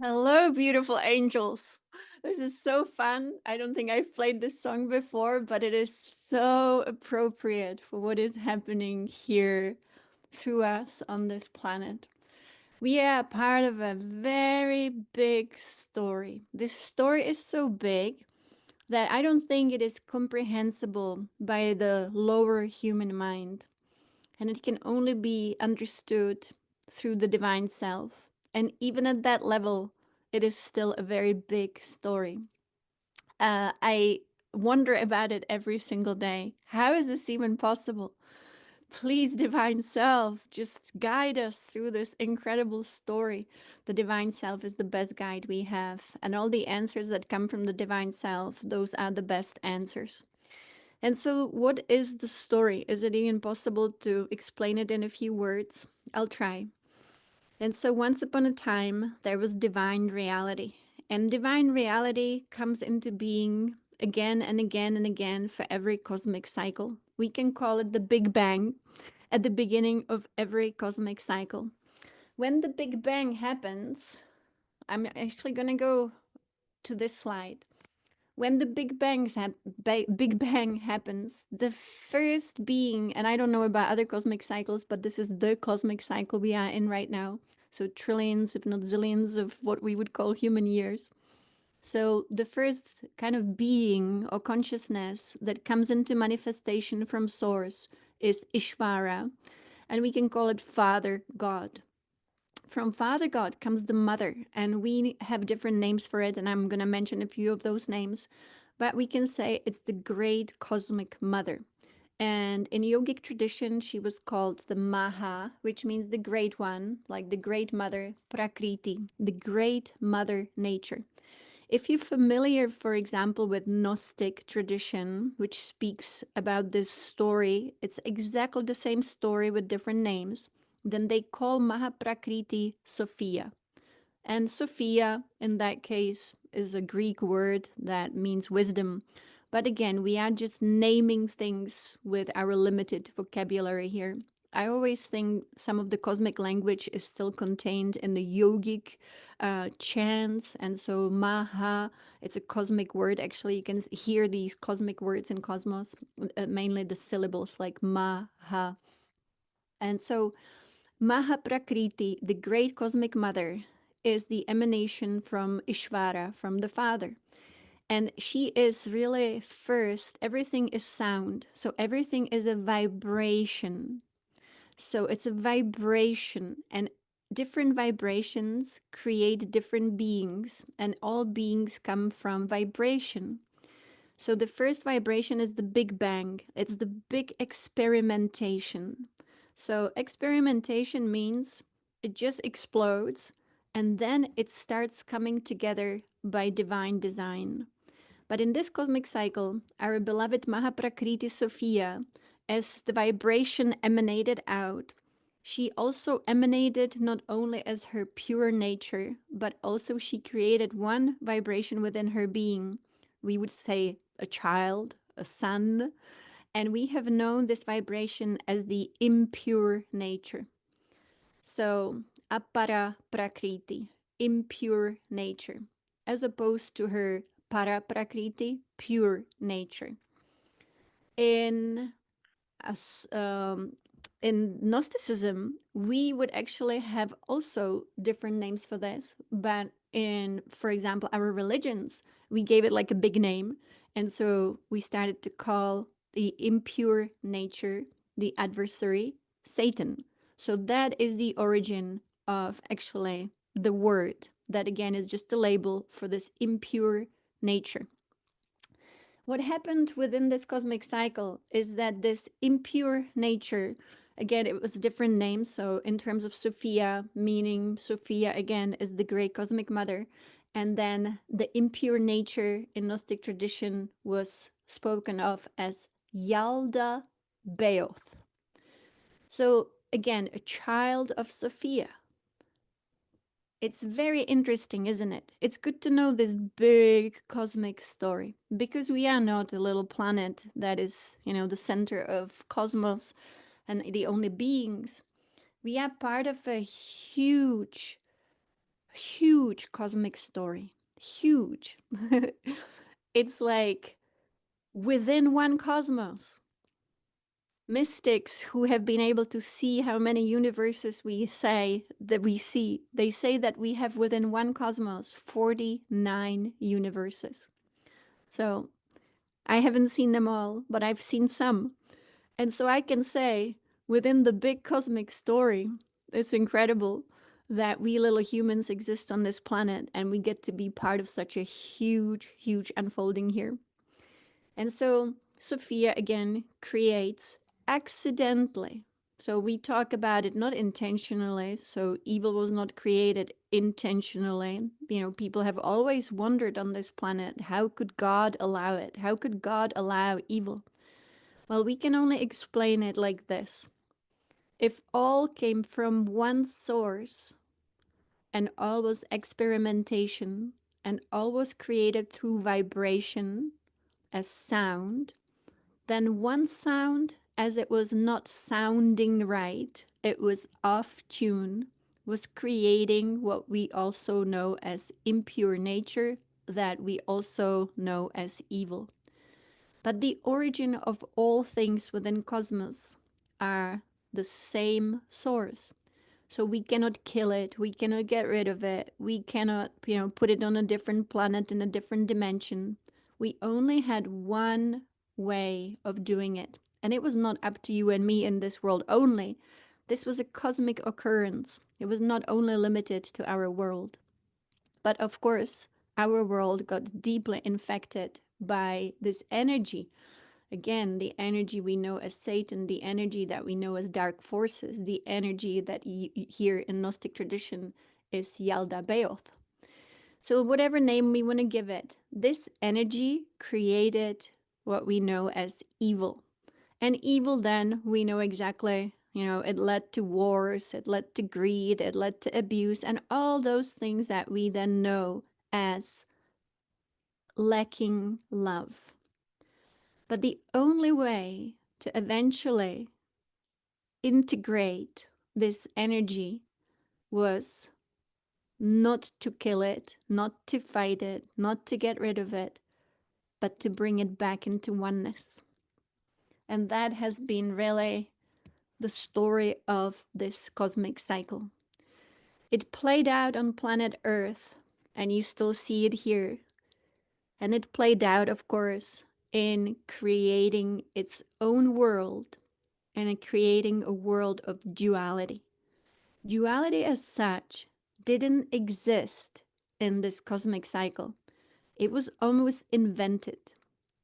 Hello, beautiful angels. This is so fun. I don't think I've played this song before, but it is so appropriate for what is happening here through us on this planet. We are part of a very big story. This story is so big that I don't think it is comprehensible by the lower human mind, and it can only be understood through the divine self. And even at that level, it is still a very big story. I wonder about it every single day. How is this even possible? Please, divine self, just guide us through this incredible story. The divine self is the best guide we have, and all the answers that come from the divine self, those are the best answers. And so, what is the story? Is it even possible to explain it in a few words? I'll try. And so, once upon a time, there was divine reality. And divine reality comes into being again and again and again for every cosmic cycle. We can call it the Big Bang at the beginning of every cosmic cycle. When the Big Bang happens, I'm actually going to go to this slide. When the Big Bang happens, the first being, and I don't know about other cosmic cycles, but this is the cosmic cycle we are in right now. So trillions, if not zillions, of what we would call human years. So the first kind of being or consciousness that comes into manifestation from source is Ishvara, and we can call it Father God. From Father God comes the Mother, and we have different names for it, and I'm going to mention a few of those names. But we can say it's the Great Cosmic Mother. And in yogic tradition, she was called the Maha, which means the Great One, like the Great Mother, Prakriti, the Great Mother Nature. If you're familiar, for example, with Gnostic tradition, which speaks about this story, it's exactly the same story with different names. Then they call Mahaprakriti Sophia. And Sophia, in that case, is a Greek word that means wisdom. But again, we are just naming things with our limited vocabulary here. I always think some of the cosmic language is still contained in the yogic chants. And so, Maha, it's a cosmic word. Actually, you can hear these cosmic words in Cosmos, mainly the syllables like Maha. And so, Mahaprakriti, the great cosmic mother, is the emanation from Ishvara, from the Father. And she is really first, everything is sound. So everything is a vibration. So it's a vibration, and different vibrations create different beings, and all beings come from vibration. So the first vibration is the Big Bang. It's the big experimentation. So experimentation means it just explodes and then it starts coming together by divine design. But in this cosmic cycle, our beloved Mahaprakriti Sophia, as the vibration emanated out, she also emanated not only as her pure nature, but also she created one vibration within her being. We would say a child, a son, and we have known this vibration as the impure nature. So, apara prakriti, impure nature, as opposed to her para prakriti, pure nature. In as in Gnosticism, we would actually have also different names for this, but in, for example, our religions, we gave it like a big name, and so we started to call the impure nature, the adversary, Satan. So that is the origin of actually the word. That again is just a label for this impure nature. What happened within this cosmic cycle is that this impure nature, again, it was a different name. So, in terms of Sophia, meaning Sophia again is the great cosmic mother. And then the impure nature in Gnostic tradition was spoken of as Yalda Beoth. So, again, a child of Sophia. It's very interesting, isn't it? It's good to know this big cosmic story because we are not a little planet that is, the center of cosmos and the only beings. We are part of a huge Huge cosmic story. Huge. It's like within one cosmos. Mystics who have been able to see how many universes we say that we see, they say that we have within one cosmos 49 universes. So I haven't seen them all, but I've seen some. And so I can say within the big cosmic story, it's incredible that we little humans exist on this planet and we get to be part of such a huge, huge unfolding here. And so Sophia again creates accidentally. So we talk about it not intentionally. So evil was not created intentionally. You know, people have always wondered on this planet, how could God allow it? How could God allow evil? Well, we can only explain it like this. If all came from one source and all was experimentation and all was created through vibration as sound, then one sound, as it was not sounding right, it was off tune, was creating what we also know as impure nature, that we also know as evil. But the origin of all things within cosmos are the same source. So we cannot kill it, we cannot get rid of it, we cannot, put it on a different planet in a different dimension. We only had one way of doing it. And it was not up to you and me in this world only. This was a cosmic occurrence. It was not only limited to our world. But of course, our world got deeply infected by this energy. Again, the energy we know as Satan, the energy that we know as dark forces, the energy that here in Gnostic tradition is Yalda Beoth. So whatever name we want to give it, this energy created what we know as evil. And evil then, we know exactly, it led to wars, it led to greed, it led to abuse, and all those things that we then know as lacking love. But the only way to eventually integrate this energy was not to kill it, not to fight it, not to get rid of it, but to bring it back into oneness. And that has been really the story of this cosmic cycle. It played out on planet Earth, and you still see it here. And it played out, of course, in creating its own world and in creating a world of duality. Duality as such didn't exist in this cosmic cycle. It was almost invented.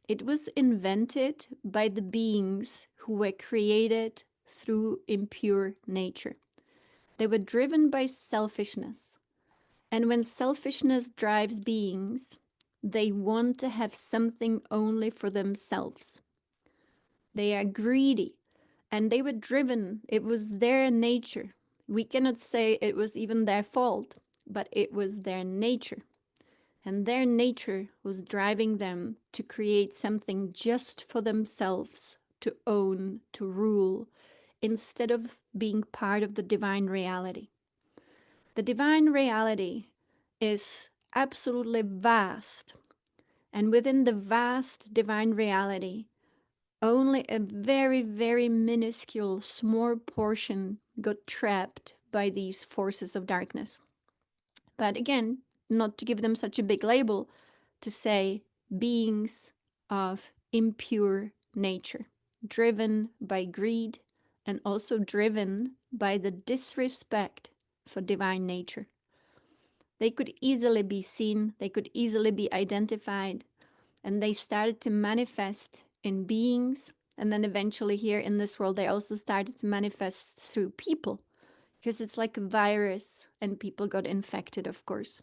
It was invented by the beings who were created through impure nature. They were driven by selfishness. And when selfishness drives beings, they want to have something only for themselves. They are greedy and they were driven. It was their nature. We cannot say it was even their fault, but it was their nature. And their nature was driving them to create something just for themselves, to own, to rule, instead of being part of the divine reality. The divine reality is absolutely vast. And within the vast divine reality, only a very, very minuscule, small portion got trapped by these forces of darkness. But again, not to give them such a big label, to say beings of impure nature, driven by greed and also driven by the disrespect for divine nature. They could easily be seen, they could easily be identified, and they started to manifest in beings. And then eventually here in this world, they also started to manifest through people, because it's like a virus and people got infected, of course.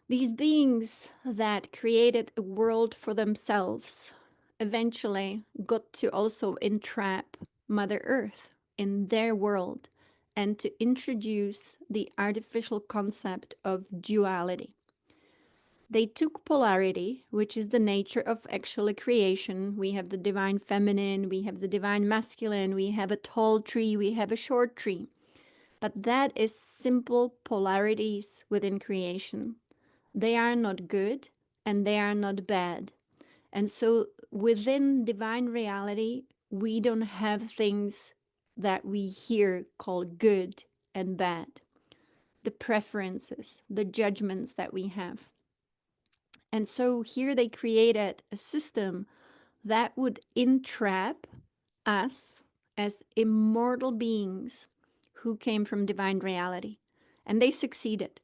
These beings that created a world for themselves eventually got to also entrap Mother Earth in their world and to introduce the artificial concept of duality. They took polarity, which is the nature of actual creation. We have the divine feminine, we have the divine masculine, we have a tall tree, we have a short tree. But that is simple polarities within creation. They are not good and they are not bad. And so within divine reality, we don't have things that we here call good and bad, the preferences, the judgments that we have. And so here they created a system that would entrap us as immortal beings who came from divine reality. And they succeeded.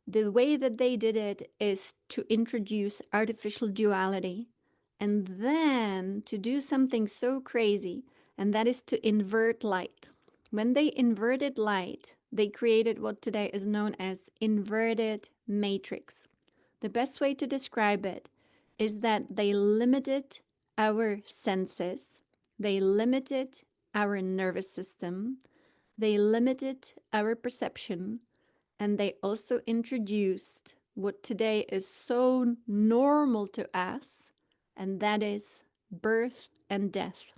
The way that they did it is to introduce artificial duality and then to do something so crazy, and that is to invert light. When they inverted light, they created what today is known as inverted matrix. The best way to describe it is that they limited our senses, they limited our nervous system, they limited our perception, and they also introduced what today is so normal to us, and that is birth and death.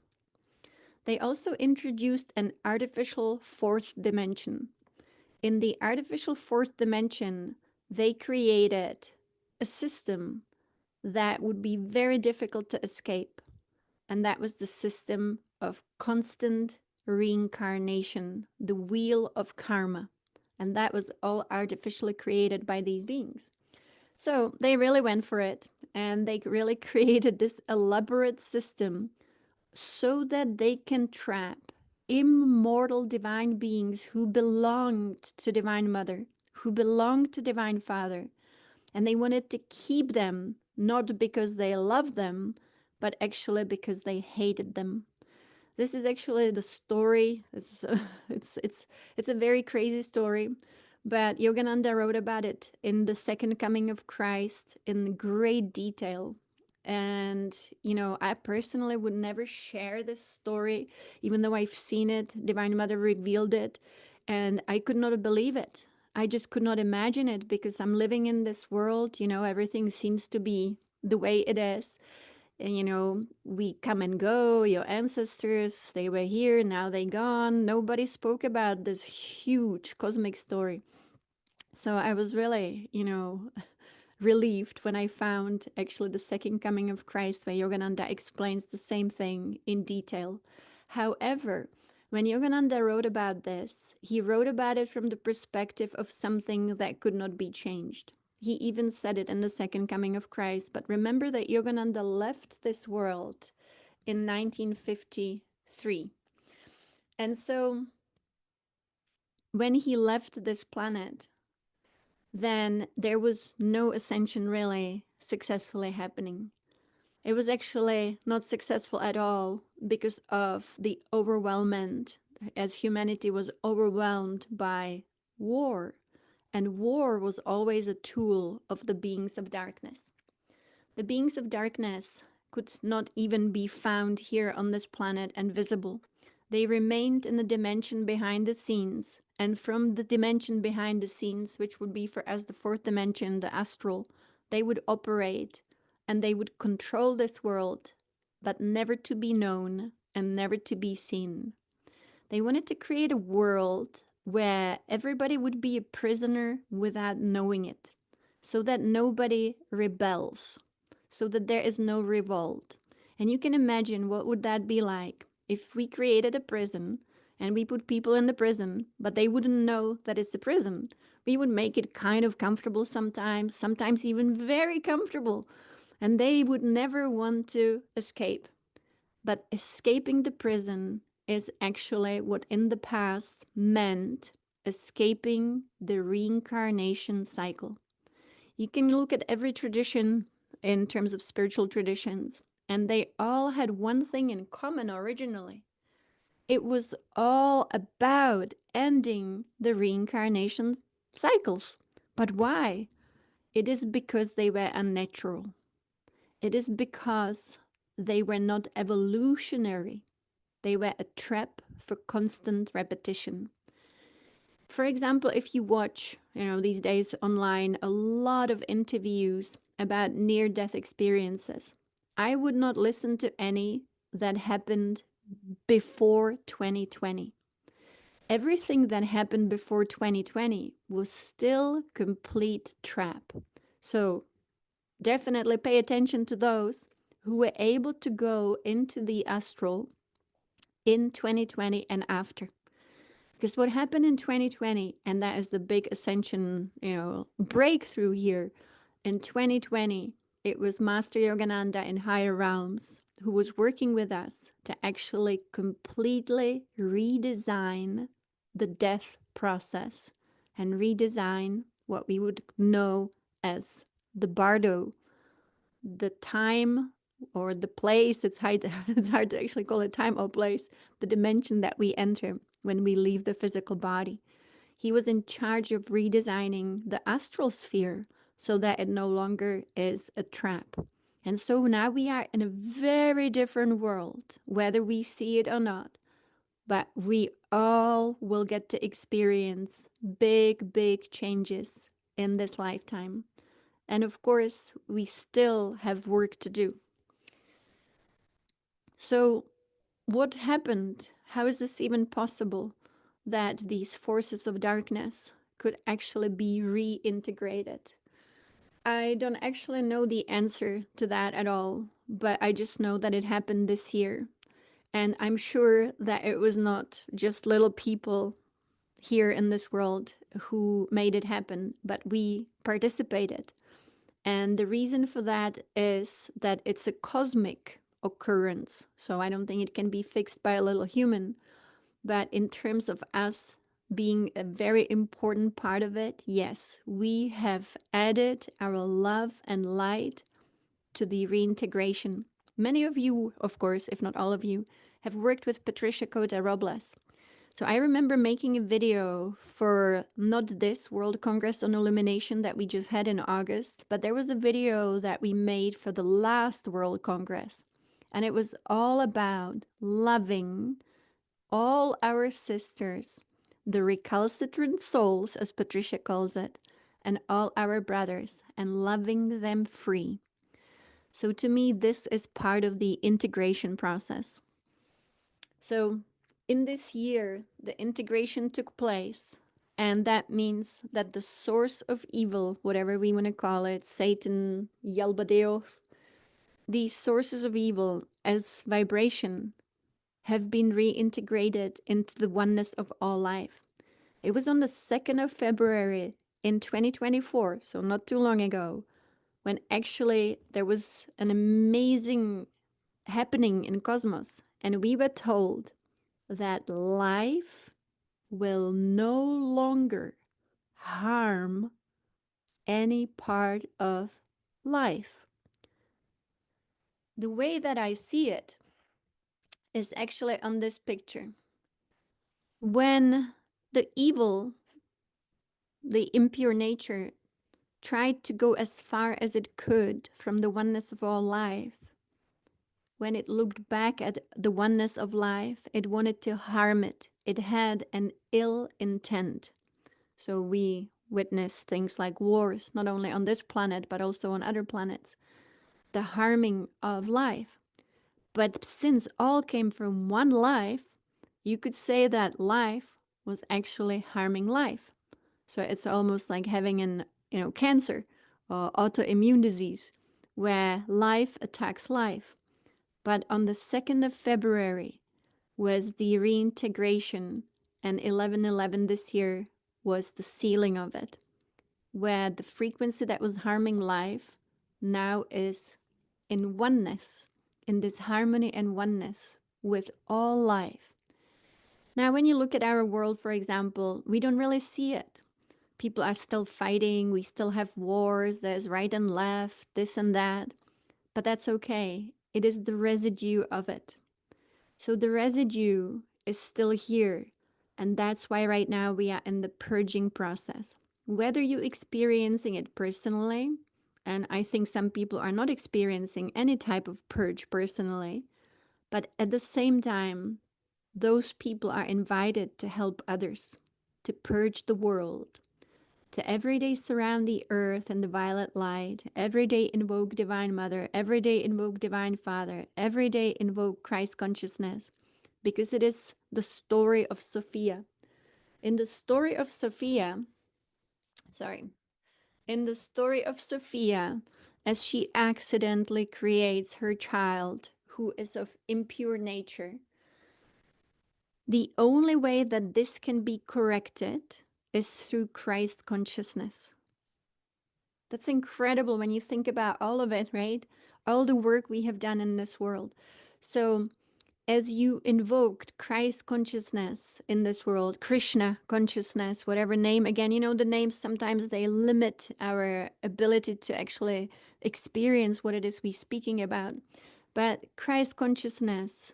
They also introduced an artificial fourth dimension. In the artificial fourth dimension, they created a system that would be very difficult to escape, and that was the system of constant reincarnation, the wheel of karma. And that was all artificially created by these beings. So they really went for it, and they really created this elaborate system so that they can trap immortal divine beings who belonged to Divine Mother, who belonged to Divine Father, and they wanted to keep them not because they loved them, but actually because they hated them. This is actually the story. It's a very crazy story, but Yogananda wrote about it in the Second Coming of Christ in great detail. And I personally would never share this story, even though I've seen it. Divine Mother revealed it, and I could not believe it. I just could not imagine it because I'm living in this world. Everything seems to be the way it is. And we come and go. Your ancestors, they were here, now they gone. Nobody spoke about this huge cosmic story. So I was really, relieved when I found actually the Second Coming of Christ, where Yogananda explains the same thing in detail. However, when Yogananda wrote about this, he wrote about it from the perspective of something that could not be changed. He even said it in the Second Coming of Christ. But remember that Yogananda left this world in 1953. And so when he left this planet, then there was no ascension really successfully happening. It was actually not successful at all because of the overwhelmment, as humanity was overwhelmed by war. And war was always a tool of the beings of darkness. The beings of darkness could not even be found here on this planet and visible. They remained in the dimension behind the scenes, and from the dimension behind the scenes, which would be for us the fourth dimension, the astral, they would operate and they would control this world, but never to be known and never to be seen. They wanted to create a world where everybody would be a prisoner without knowing it, so that nobody rebels, so that there is no revolt. And you can imagine what would that be like if we created a prison and we put people in the prison, but they wouldn't know that it's a prison. We would make it kind of comfortable sometimes even very comfortable, and they would never want to escape. But escaping the prison is actually what in the past meant escaping the reincarnation cycle. You can look at every tradition in terms of spiritual traditions, and they all had one thing in common originally. It was all about ending the reincarnation cycles. But why? It is because they were unnatural. It is because they were not evolutionary. They were a trap for constant repetition. For example, if you watch, these days online, a lot of interviews about near-death experiences, I would not listen to any that happened before 2020. everything that happened before 2020 was still complete trap. So definitely pay attention to those who were able to go into the astral in 2020 and after. Because what happened in 2020, and that is the big ascension, breakthrough here. In 2020, it was Master Yogananda in higher realms who was working with us to actually completely redesign the death process and redesign what we would know as the bardo, the time or the place. It's hard to actually call it time or place, the dimension that we enter when we leave the physical body. He was in charge of redesigning the astral sphere so that it no longer is a trap. And so now we are in a very different world, whether we see it or not. But we all will get to experience big, big changes in this lifetime. And of course, we still have work to do. So, what happened? How is this even possible that these forces of darkness could actually be reintegrated? I don't actually know the answer to that at all, but I just know that it happened this year. And I'm sure that it was not just little people here in this world who made it happen, but we participated. And the reason for that is that it's a cosmic occurrence. So I don't think it can be fixed by a little human. But in terms of us being a very important part of it, yes, we have added our love and light to the reintegration. Many of you, of course, if not all of you, have worked with Patricia Cota Robles. So I remember making a video for not this World Congress on Illumination that we just had in August, but there was a video that we made for the last World Congress. And it was all about loving all our sisters, the recalcitrant souls, as Patricia calls it, and all our brothers, and loving them free. So to me, this is part of the integration process. So in this year, the integration took place, and that means that the source of evil, whatever we want to call it, Satan, Yalbadeo, these sources of evil as vibration have been reintegrated into the oneness of all life. It was on the 2nd of February in 2024, so not too long ago, when actually there was an amazing happening in cosmos, and we were told that life will no longer harm any part of life. The way that I see it is actually on this picture. When the evil, the impure nature, tried to go as far as it could from the oneness of all life, when it looked back at the oneness of life, it wanted to harm it. It had an ill intent. So we witness things like wars, not only on this planet, but also on other planets, the harming of life. But since all came from one life, you could say that life was actually harming life. So it's almost like having an, cancer or autoimmune disease where life attacks life. But on the 2nd of February was the reintegration, and 11/11 this year was the sealing of it, where the frequency that was harming life now is in oneness, in this harmony and oneness with all life. Now, when you look at our world, for example, we don't really see it. People are still fighting, we still have wars, there's right and left, this and that. But that's okay. It is the residue of it. So the residue is still here. And that's why right now we are in the purging process. Whether you're experiencing it personally, and I think some people are not experiencing any type of purge personally, but at the same time, those people are invited to help others, to purge the world, to every day surround the earth and the violet light, every day invoke Divine Mother, every day invoke Divine Father, every day invoke Christ consciousness, because it is the story of Sophia. In the story of Sophia, sorry, in the story of Sophia, as she accidentally creates her child who is of impure nature, the only way that this can be corrected is through Christ consciousness. That's incredible when you think about all of it, right? All the work we have done in this world. So, as you invoked Christ consciousness in this world, Krishna consciousness, whatever name, again, you know, the names sometimes they limit our ability to actually experience what it is we're speaking about. But Christ consciousness,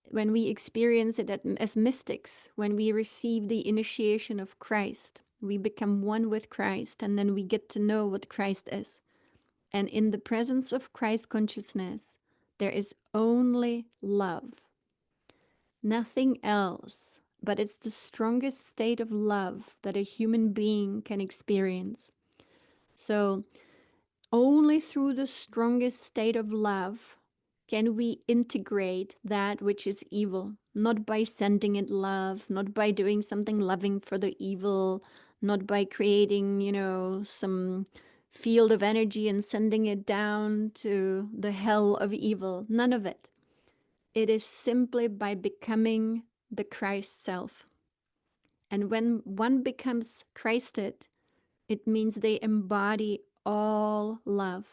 when we experience it as mystics, when we receive the initiation of Christ, we become one with Christ, and then we get to know what Christ is. And in the presence of Christ consciousness, there is only love, nothing else. But it's the strongest state of love that a human being can experience. So, only through the strongest state of love can we integrate that which is evil, not by sending it love, not by doing something loving for the evil, not by creating, you know, some field of energy and sending it down to the hell of evil. None of it. It is simply by becoming the Christ self. And when one becomes Christed, it means they embody all love.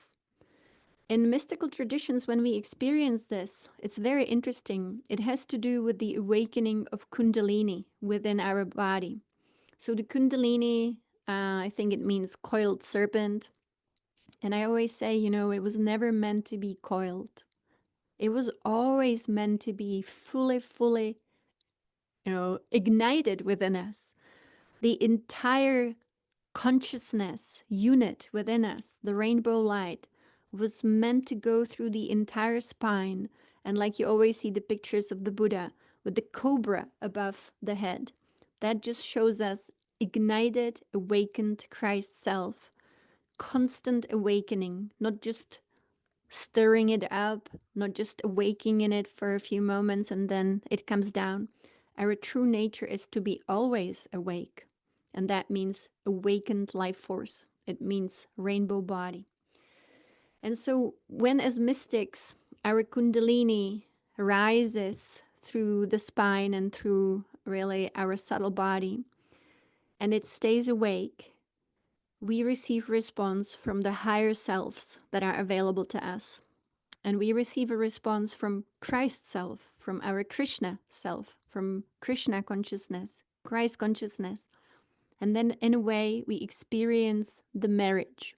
In mystical traditions, when we experience this, it's very interesting. It has to do with the awakening of Kundalini within our body. So, the Kundalini, I think it means coiled serpent. And I always say, you know, it was never meant to be coiled, it was always meant to be fully, you know, ignited within us. The entire consciousness unit within us, the rainbow light, was meant to go through the entire spine. And like you always see the pictures of the Buddha with the cobra above the head, that just shows us ignited, awakened Christ self, constant awakening, not just stirring it up, not just awaking in it for a few moments and then it comes down. Our true nature is to be always awake. And that means awakened life force. It means rainbow body. And so, when as mystics, our Kundalini rises through the spine and through really our subtle body, and it stays awake, we receive response from the higher selves that are available to us. And we receive a response from Christ self, from our Krishna self, from Krishna consciousness, Christ consciousness. And then, in a way, we experience the marriage.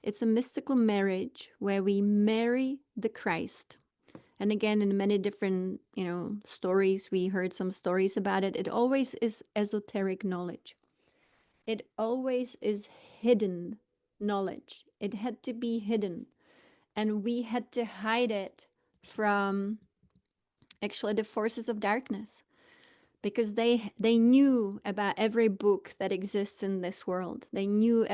It's a mystical marriage where we marry the Christ. And again, in many different, you know, stories, we heard some stories about it. It always is esoteric knowledge. It always is hidden knowledge. It had to be hidden. And we had to hide it from actually the forces of darkness, because they knew about every book that exists in this world. They knew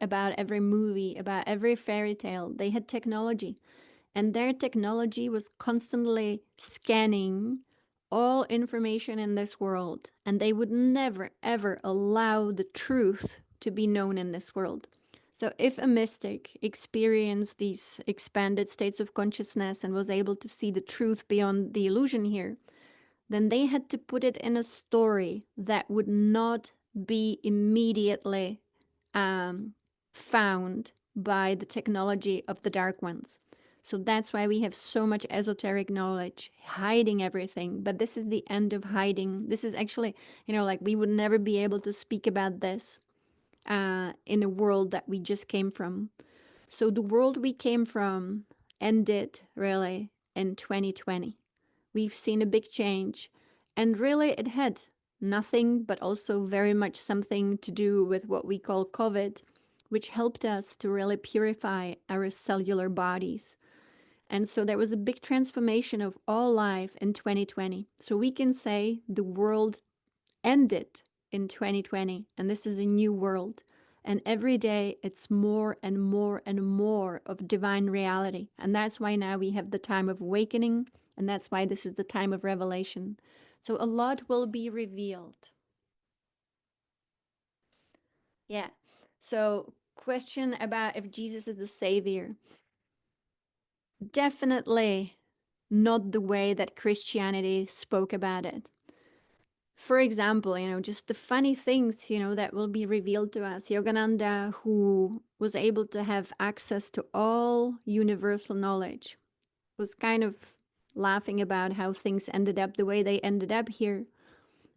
about every movie, about every fairy tale. They had technology, and their technology was constantly scanning all information in this world, and they would never ever allow the truth to be known in this world. So if a mystic experienced these expanded states of consciousness and was able to see the truth beyond the illusion here, then they had to put it in a story that would not be immediately found by the technology of the dark ones. So that's why we have so much esoteric knowledge, hiding everything. But this is the end of hiding. This is actually, you know, like we would never be able to speak about this in a world that we just came from. So the world we came from ended really in 2020. We've seen a big change. And really, it had nothing but also very much something to do with what we call COVID, which helped us to really purify our cellular bodies. And so there was a big transformation of all life in 2020. So we can say the world ended in 2020, and this is a new world. And every day it's more and more and more of divine reality. And that's why now we have the time of awakening, and that's why this is the time of revelation. So a lot will be revealed. Yeah. So, question about if Jesus is the savior. Definitely not the way that Christianity spoke about it. For example, just the funny things, that will be revealed to us. Yogananda, who was able to have access to all universal knowledge, was kind of laughing about how things ended up the way they ended up here.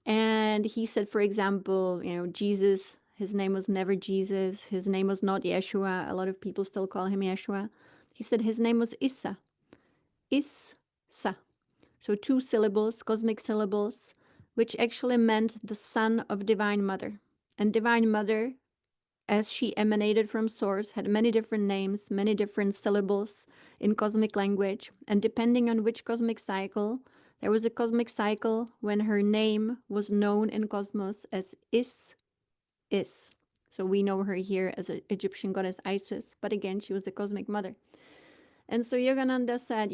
And he said, for example, Jesus, his name was never Jesus. His name was not Yeshua. A lot of people still call him Yeshua. He said his name was Issa. Issa. So two syllables, cosmic syllables, which actually meant the son of Divine Mother. And Divine Mother, as she emanated from Source, had many different names, many different syllables in cosmic language. And depending on which cosmic cycle, there was a cosmic cycle when her name was known in cosmos as Is. So we know her here as an Egyptian goddess Isis, but again, she was the cosmic mother. And so Yogananda said,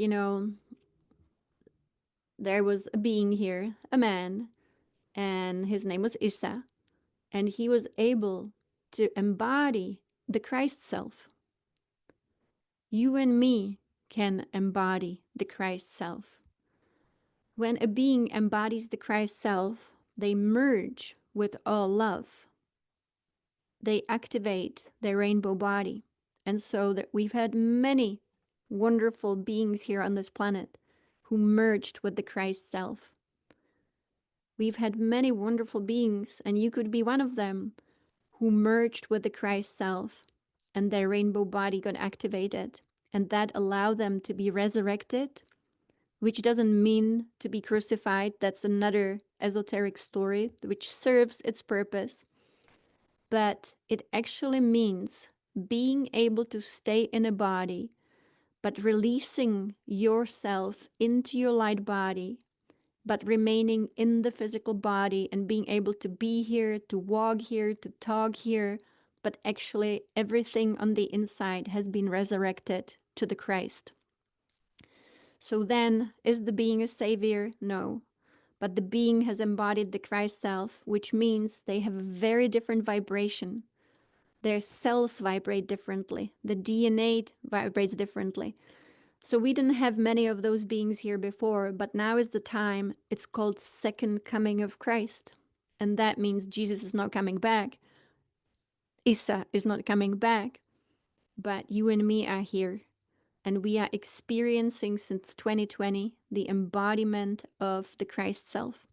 there was a being here, a man, and his name was Issa, and he was able to embody the Christ self. You and me can embody the Christ self. When a being embodies the Christ self, they merge with all love. They activate their rainbow body. And so that we've had many wonderful beings here on this planet who merged with the Christ self. We've had many wonderful beings, and you could be one of them, who merged with the Christ self, and their rainbow body got activated, and that allowed them to be resurrected, which doesn't mean to be crucified. That's another esoteric story, which serves its purpose. But it actually means being able to stay in a body, but releasing yourself into your light body, but remaining in the physical body and being able to be here, to walk here, to talk here, but actually everything on the inside has been resurrected to the Christ. So then, is the being a savior? No. But the being has embodied the Christ self, which means they have a very different vibration. Their cells vibrate differently. The DNA vibrates differently. So we didn't have many of those beings here before, but now is the time. It's called second coming of Christ. And that means Jesus is not coming back. Issa is not coming back. But you and me are here. And we are experiencing since 2020 the embodiment of the Christ self.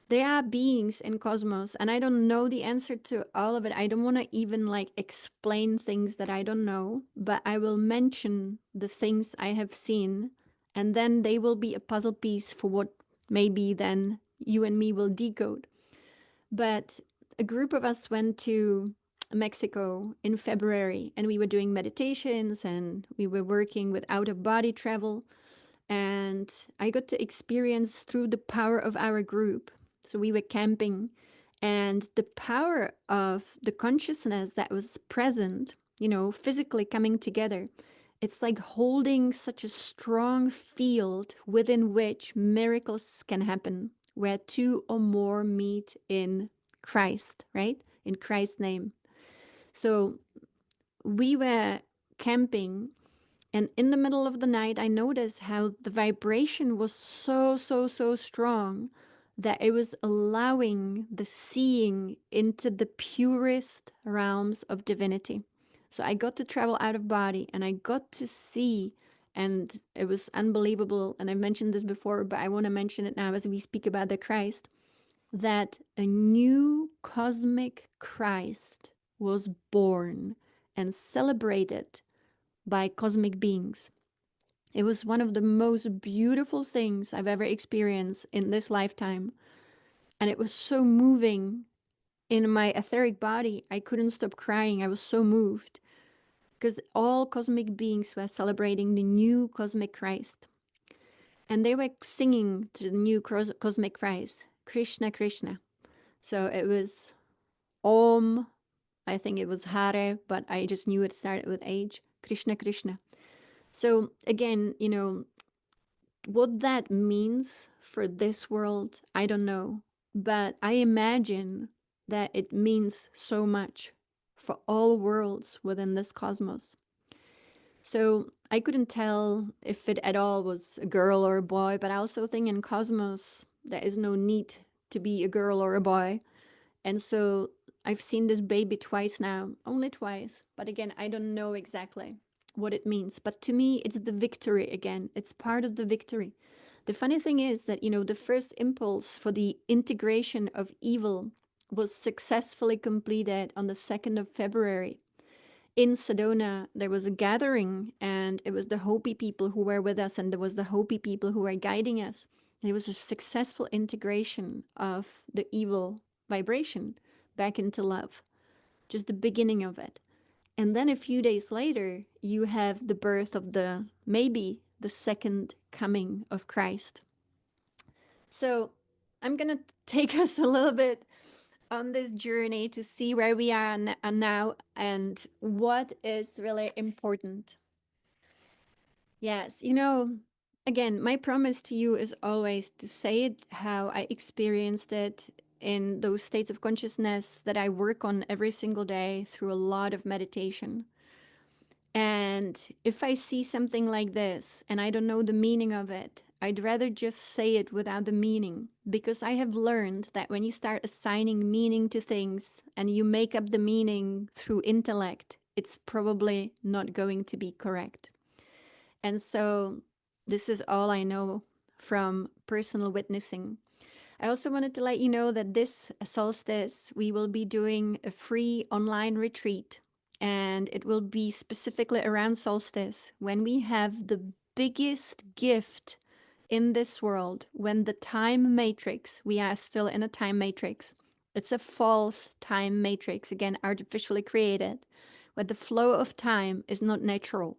There are beings in cosmos, and I don't know the answer to all of it. I don't want to even explain things that I don't know, but I will mention the things I have seen, and then they will be a puzzle piece for what maybe then you and me will decode. But a group of us went to Mexico in February, and we were doing meditations and we were working with out of body travel. And I got to experience through the power of our group. So we were camping, and the power of the consciousness that was present, physically coming together. It's like holding such a strong field within which miracles can happen, where two or more meet in Christ, right? In Christ's name. So we were camping, and in the middle of the night, I noticed how the vibration was so, so, so strong that it was allowing the seeing into the purest realms of divinity. So I got to travel out of body and I got to see, and it was unbelievable. And I've mentioned this before, but I want to mention it now as we speak about the Christ, that a new cosmic Christ was born and celebrated by cosmic beings. It was one of the most beautiful things I've ever experienced in this lifetime. And it was so moving in my etheric body. I couldn't stop crying. I was so moved because all cosmic beings were celebrating the new cosmic Christ. And they were singing to the new cosmic Christ, Krishna, Krishna. So it was Om, I think it was Hare, but I just knew it started with H, Krishna, Krishna. So again, what that means for this world, I don't know. But I imagine that it means so much for all worlds within this cosmos. So I couldn't tell if it at all was a girl or a boy, but I also think in cosmos there is no need to be a girl or a boy. And so I've seen this baby twice now, only twice. But again, I don't know exactly what it means. But to me, it's the victory again. It's part of the victory. The funny thing is that, the first impulse for the integration of evil was successfully completed on the 2nd of February. In Sedona, there was a gathering, and it was the Hopi people who were with us, and there was the Hopi people who were guiding us. And it was a successful integration of the evil vibration back into love, just the beginning of it. And then a few days later, you have the birth of maybe the second coming of Christ. So I'm going to take us a little bit on this journey to see where we are now and what is really important. Yes, again, my promise to you is always to say it how I experienced it in those states of consciousness that I work on every single day through a lot of meditation. And if I see something like this and I don't know the meaning of it, I'd rather just say it without the meaning, because I have learned that when you start assigning meaning to things and you make up the meaning through intellect, it's probably not going to be correct. And so this is all I know from personal witnessing. I also wanted to let you know that this solstice, we will be doing a free online retreat, and it will be specifically around solstice when we have the biggest gift in this world, when the time matrix, we are still in a time matrix. It's a false time matrix, again, artificially created, where the flow of time is not natural.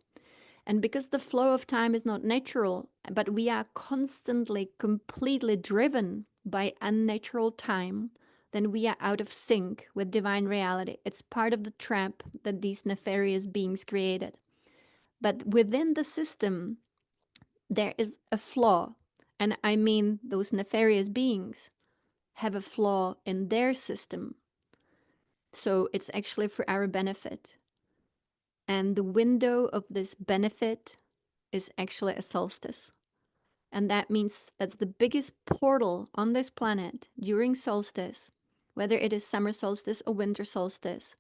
And because the flow of time is not natural, but we are constantly, completely driven by unnatural time, then we are out of sync with divine reality. It's part of the trap that these nefarious beings created. But within the system, there is a flaw. And I mean, those nefarious beings have a flaw in their system. So it's actually for our benefit. And the window of this benefit is actually a solstice. And that means that's the biggest portal on this planet during solstice, whether it is summer solstice or winter solstice,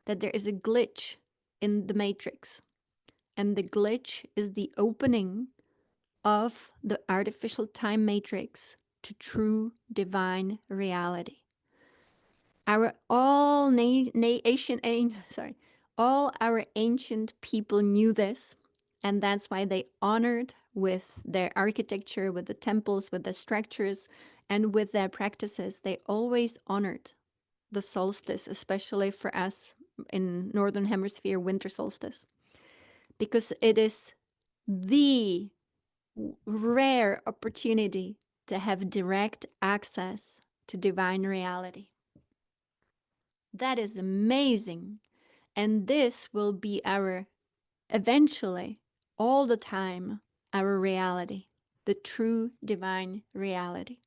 that there is a glitch in the matrix. And the glitch is the opening of the artificial time matrix to true divine reality. All our ancient people knew this, and that's why they honored with their architecture, with the temples, with the structures, and with their practices. They always honored the solstice, especially for us in Northern Hemisphere, winter solstice, because it is the rare opportunity to have direct access to divine reality. That is amazing. And this will be eventually, all the time, our reality, the true divine reality.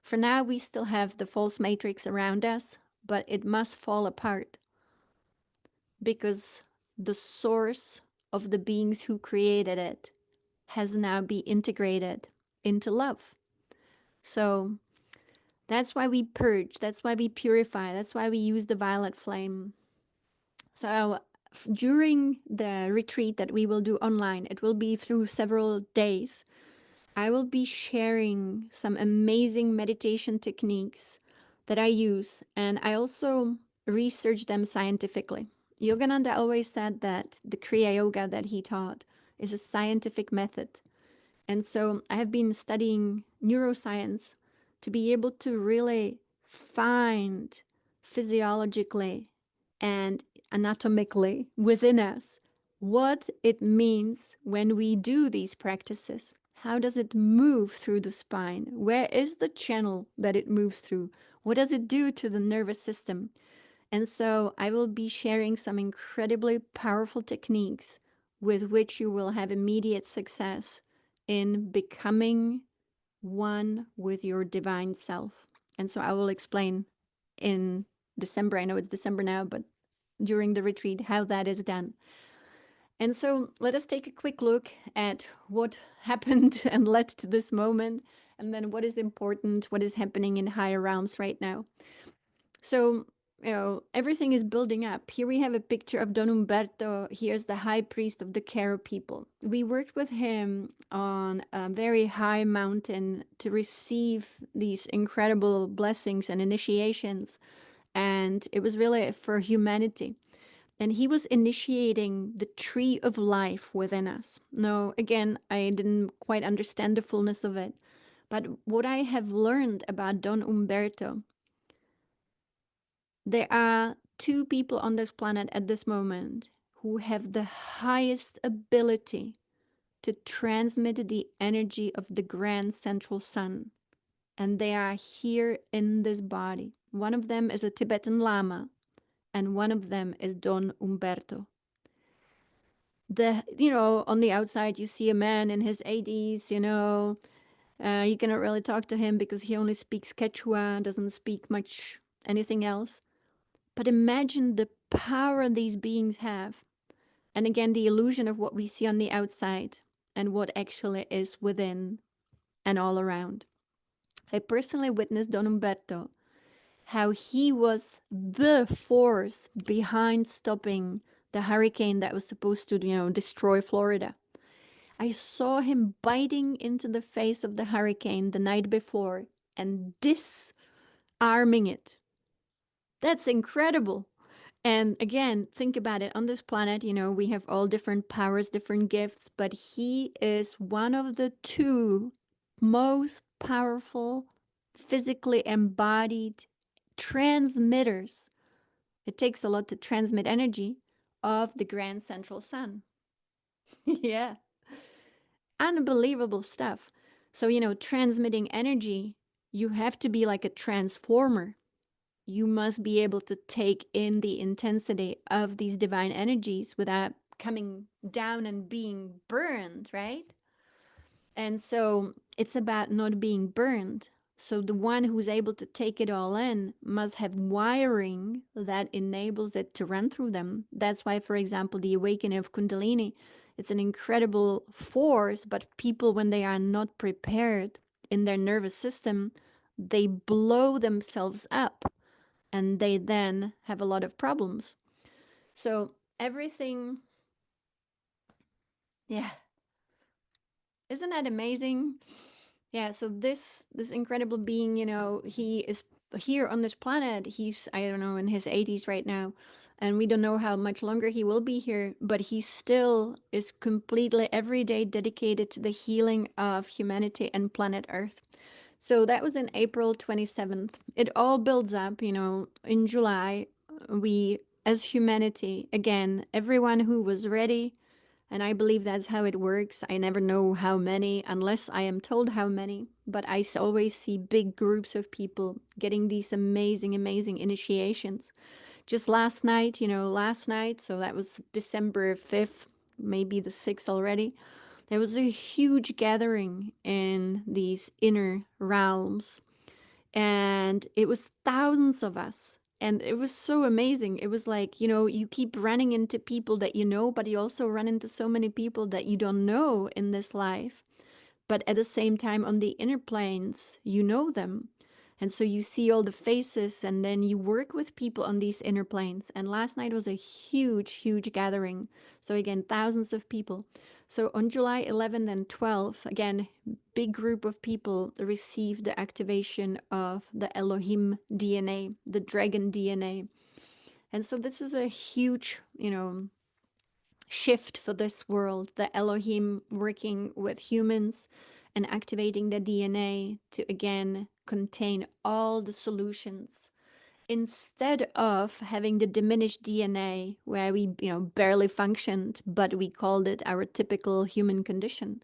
For now, we still have the false matrix around us, but it must fall apart because the source of the beings who created it has now been integrated into love. So that's why we purge, that's why we purify, that's why we use the violet flame. So during the retreat that we will do online, it will be through several days. I will be sharing some amazing meditation techniques that I use, and I also research them scientifically. Yogananda always said that the Kriya Yoga that he taught is a scientific method. And so I have been studying neuroscience to be able to really find physiologically and anatomically within us what it means when we do these practices. How does it move through the spine? Where is the channel that it moves through? What does it do to the nervous system? And so I will be sharing some incredibly powerful techniques with which you will have immediate success in becoming one with your divine self. And so I will explain in December. I know it's December now, but during the retreat, how that is done. And so let us take a quick look at what happened and led to this moment, and then what is important, what is happening in higher realms right now. So, everything is building up. Here we have a picture of Don Umberto. Here's the high priest of the Caro people. We worked with him on a very high mountain to receive these incredible blessings and initiations. And it was really for humanity. And he was initiating the tree of life within us. No, again, I didn't quite understand the fullness of it. But what I have learned about Don Umberto, there are two people on this planet at this moment who have the highest ability to transmit the energy of the grand central sun. And they are here in this body. One of them is a Tibetan Lama, and one of them is Don Umberto. On the outside, you see a man in his 80s, you cannot really talk to him because he only speaks Quechua, doesn't speak much anything else. But imagine the power these beings have. And again, the illusion of what we see on the outside and what actually is within and all around. I personally witnessed Don Umberto, how he was the force behind stopping the hurricane that was supposed to, destroy Florida. I saw him biting into the face of the hurricane the night before and disarming it. That's incredible. And again, think about it. On this planet, we have all different powers, different gifts, but he is one of the two most powerful, physically embodied transmitters. It takes a lot to transmit energy of the grand central sun. Yeah. Unbelievable stuff. So, transmitting energy, you have to be like a transformer. You must be able to take in the intensity of these divine energies without coming down and being burned, right? And so it's about not being burned. So the one who's able to take it all in must have wiring that enables it to run through them. That's why, for example, the awakening of Kundalini, it's an incredible force, but people, when they are not prepared in their nervous system, they blow themselves up and they then have a lot of problems. So everything, yeah. Isn't that amazing? Yeah, so this incredible being, he is here on this planet. He's, I don't know, in his 80s right now, and we don't know how much longer he will be here, but he still is completely every day dedicated to the healing of humanity and planet Earth. So that was in April 27th. It all builds up, in July. We, as humanity, again, everyone who was ready, and I believe that's how it works. I never know how many unless I am told how many, but I always see big groups of people getting these amazing, amazing initiations. Just last night, so that was December 5th, maybe the 6th already, there was a huge gathering in these inner realms, and it was thousands of us. And it was so amazing. It was like, you keep running into people that you know, but you also run into so many people that you don't know in this life. But at the same time, on the inner planes, you know them. And so you see all the faces, and then you work with people on these inner planes. And last night was a huge, huge gathering. So again, thousands of people. So on July 11th and 12th, again, big group of people received the activation of the Elohim DNA, the dragon DNA. And so this is a huge, shift for this world, the Elohim working with humans and activating the DNA to again contain all the solutions instead of having the diminished DNA where we barely functioned, but we called it our typical human condition.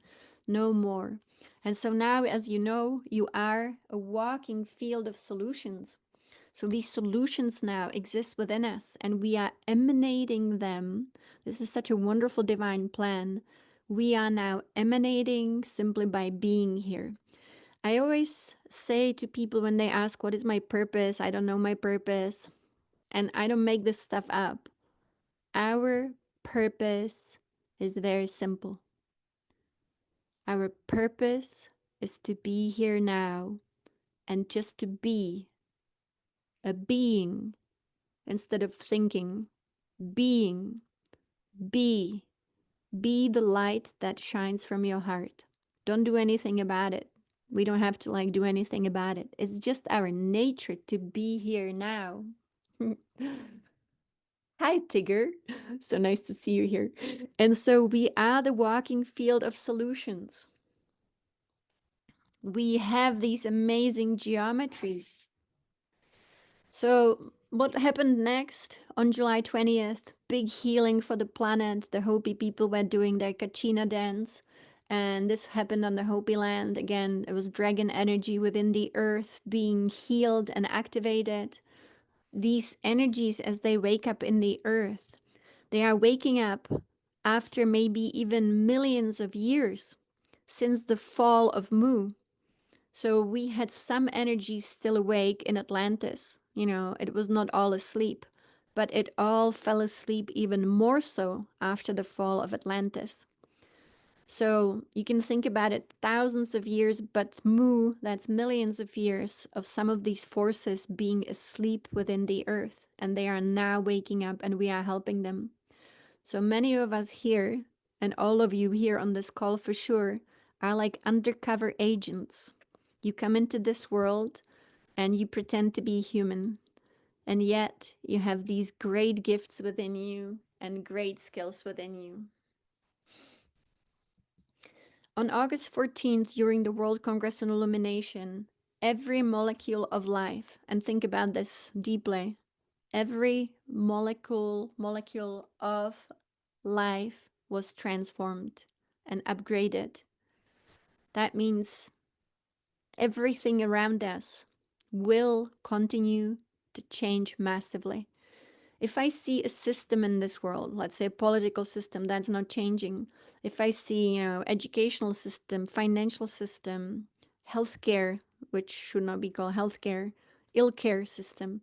No more. And so now, as you know, you are a walking field of solutions. So these solutions now exist within us, and we are emanating them. This is such a wonderful divine plan. We are now emanating simply by being here. I always say to people when they ask, what is my purpose? I don't know my purpose. And I don't make this stuff up. Our purpose is very simple. Our purpose is to be here now and just to be a being instead of thinking. Being, be, be the light that shines from your heart. Don't do anything about it. We don't have to like do anything about it. It's just our nature to be here now. Hi, Tigger. So nice to see you here. And so we are the walking field of solutions. We have these amazing geometries. So, what happened next on July 20th? Big healing for the planet. The Hopi people were doing their Kachina dance. And this happened on the Hopi land. Again, it was dragon energy within the earth being healed and activated. These energies, as they wake up in the earth, they are waking up after maybe even millions of years since the fall of Mu. So we had some energy still awake in Atlantis. You know, it was not all asleep, but it all fell asleep even more so after the fall of Atlantis. So you can think about it thousands of years, but Mu, that's millions of years of some of these forces being asleep within the earth. And they are now waking up and we are helping them. So many of us here, and all of you here on this call for sure, are like undercover agents. You come into this world and you pretend to be human, and yet you have these great gifts within you and great skills within you. On August 14th, during the World Congress on Illumination, every molecule of life, and think about this deeply, every molecule of life was transformed and upgraded. That means everything around us will continue to change massively. If I see a system in this world, let's say a political system that's not changing, if I see, educational system, financial system, healthcare, which should not be called healthcare, ill care system,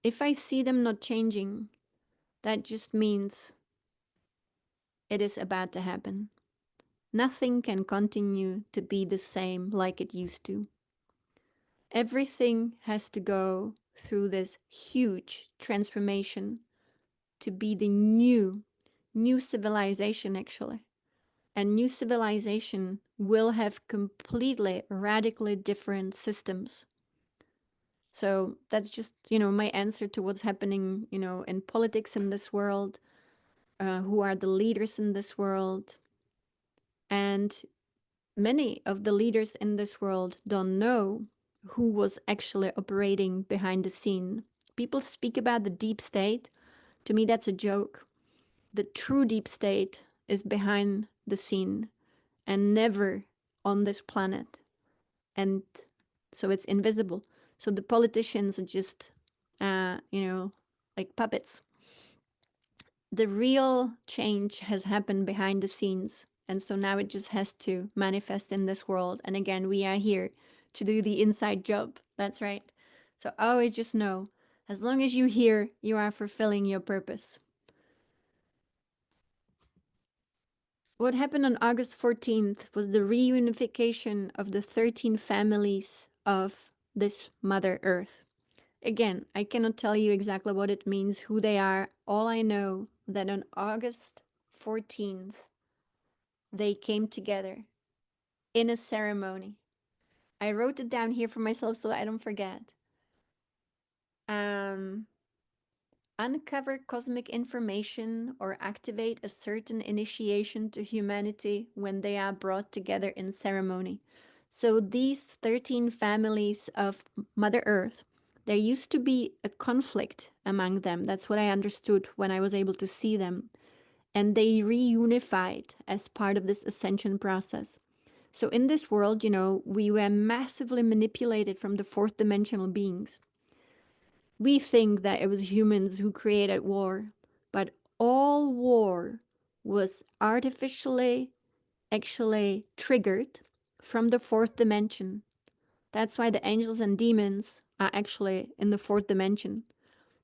if I see them not changing, that just means it is about to happen. Nothing can continue to be the same like it used to. Everything has to go through this huge transformation to be the new civilization, actually. And new civilization will have completely, radically different systems. So that's just, my answer to what's happening, in politics in this world, who are the leaders in this world. And many of the leaders in this world don't know who was actually operating behind the scene. People speak about the deep state. To me, that's a joke. The true deep state is behind the scene and never on this planet. And so it's invisible. So the politicians are just, like puppets. The real change has happened behind the scenes. And so now it just has to manifest in this world. And again, we are here to do the inside job. That's right. So always just know, as long as you're here, you are fulfilling your purpose. What happened on August 14th was the reunification of the 13 families of this Mother Earth. Again, I cannot tell you exactly what it means, who they are. All I know that on August 14th, they came together in a ceremony. I wrote it down here for myself so I don't forget. Uncover cosmic information or activate a certain initiation to humanity when they are brought together in ceremony. So these 13 families of Mother Earth, there used to be a conflict among them. That's what I understood when I was able to see them. And they reunified as part of this ascension process. So in this world, we were massively manipulated from the fourth dimensional beings. We think that it was humans who created war, but all war was artificially actually triggered from the fourth dimension. That's why the angels and demons are actually in the fourth dimension.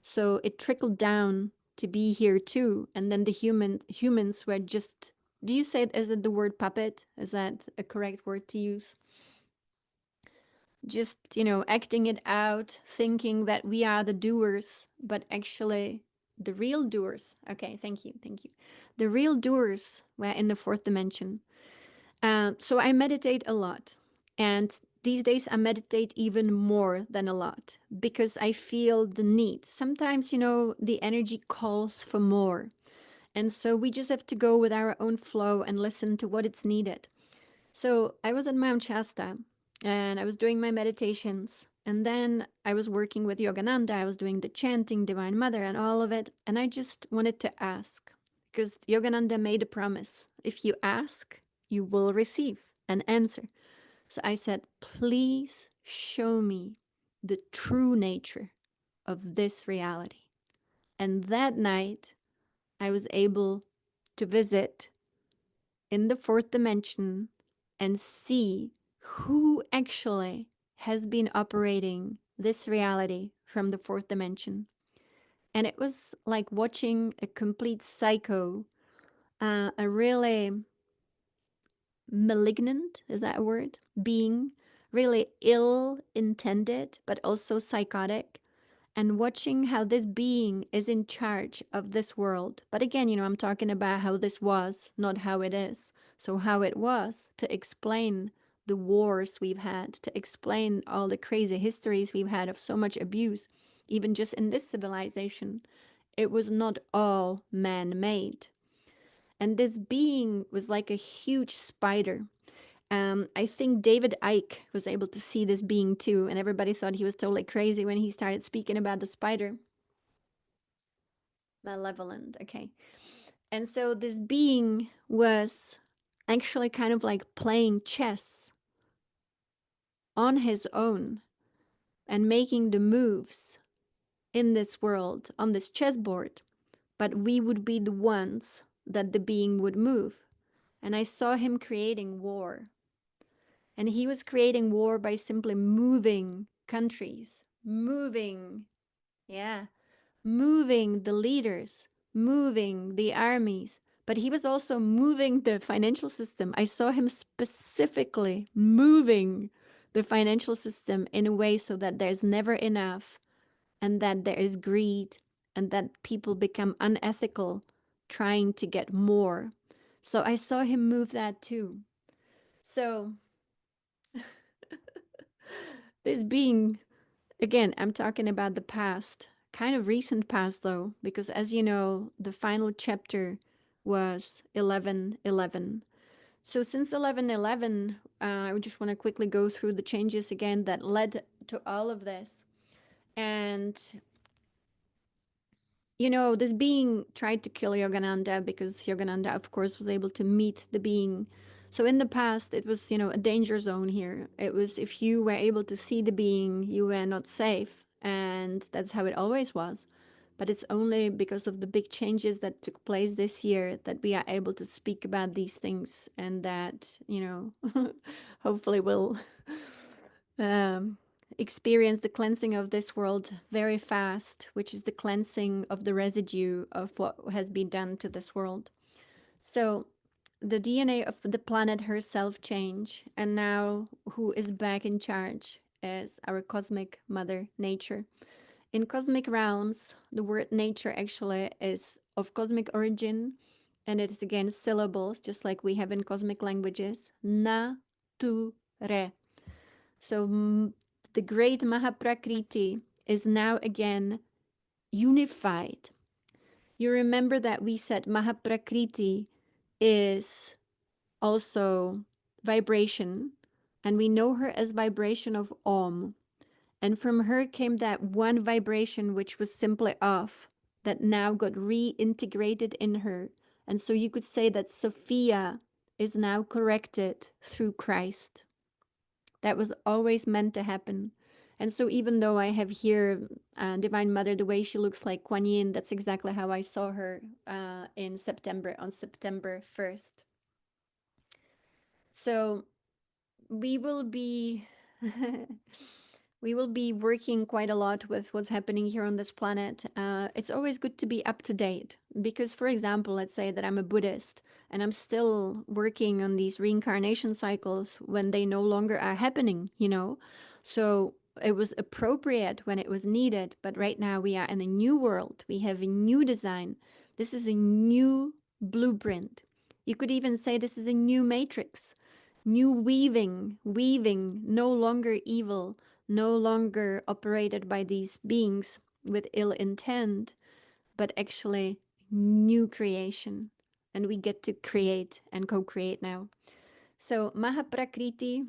So it trickled down to be here too. And then the humans were just, do you say it, is it the word puppet? Is that a correct word to use? Just, acting it out, thinking that we are the doers, but actually the real doers. Okay, thank you, thank you. The real doers were in the fourth dimension. So I meditate a lot. And these days I meditate even more than a lot because I feel the need. Sometimes, the energy calls for more. And so we just have to go with our own flow and listen to what it's needed. So I was at Mount Shasta and I was doing my meditations. And then I was working with Yogananda. I was doing the chanting, Divine Mother, and all of it. And I just wanted to ask because Yogananda made a promise: if you ask, you will receive an answer. So I said, please show me the true nature of this reality. And that night, I was able to visit in the fourth dimension and see who actually has been operating this reality from the fourth dimension. And it was like watching a complete psycho, a really malignant, is that a word? Being, really ill intended, but also psychotic, and watching how this being is in charge of this world. But again, I'm talking about how this was, not how it is. So, how it was to explain the wars we've had, to explain all the crazy histories we've had of so much abuse, even just in this civilization. It was not all man made. And this being was like a huge spider. I think David Icke was able to see this being too, and everybody thought he was totally crazy when he started speaking about the spider. Malevolent, okay. And so this being was actually kind of like playing chess on his own and making the moves in this world on this chessboard. But we would be the ones that the being would move. And I saw him creating war. And he was creating war by simply moving countries, yeah, moving the leaders, moving the armies. But he was also moving the financial system. I saw him specifically moving the financial system in a way so that there's never enough and that there is greed and that people become unethical trying to get more. So I saw him move that too. So this being, again, I'm talking about the past, kind of recent past though, because as you know, the final chapter was 11:11. So since 11:11, I just want to quickly go through the changes again that led to all of this. And this being tried to kill Yogananda because Yogananda, of course, was able to meet the being. So in the past, it was, a danger zone here. It was if you were able to see the being, you were not safe. And that's how it always was. But it's only because of the big changes that took place this year that we are able to speak about these things and that, hopefully will um, experience the cleansing of this world very fast, which is the cleansing of the residue of what has been done to this world. So the DNA of the planet herself change, and now who is back in charge is our cosmic mother nature. In cosmic realms, the word nature actually is of cosmic origin, and it is again syllables, just like we have in cosmic languages. Na, tu, re. So the great Mahaprakriti is now again unified. You remember that we said Mahaprakriti is also vibration, and we know her as vibration of Om. And from her came that one vibration which was simply off, that now got reintegrated in her. And so you could say that Sophia is now corrected through Christ. That was always meant to happen. And so even though I have here Divine Mother, the way she looks like Kuan Yin, that's exactly how I saw her in September, on September 1st. So we will be We will be working quite a lot with what's happening here on this planet. It's always good to be up to date because, for example, let's say that I'm a Buddhist and I'm still working on these reincarnation cycles when they no longer are happening, you know? So it was appropriate when it was needed, but right now we are in a new world. We have a new design. This is a new blueprint. You could even say this is a new matrix, new weaving, no longer evil, no longer operated by these beings with ill intent, but actually new creation. And we get to create and co create now. So, Mahaprakriti,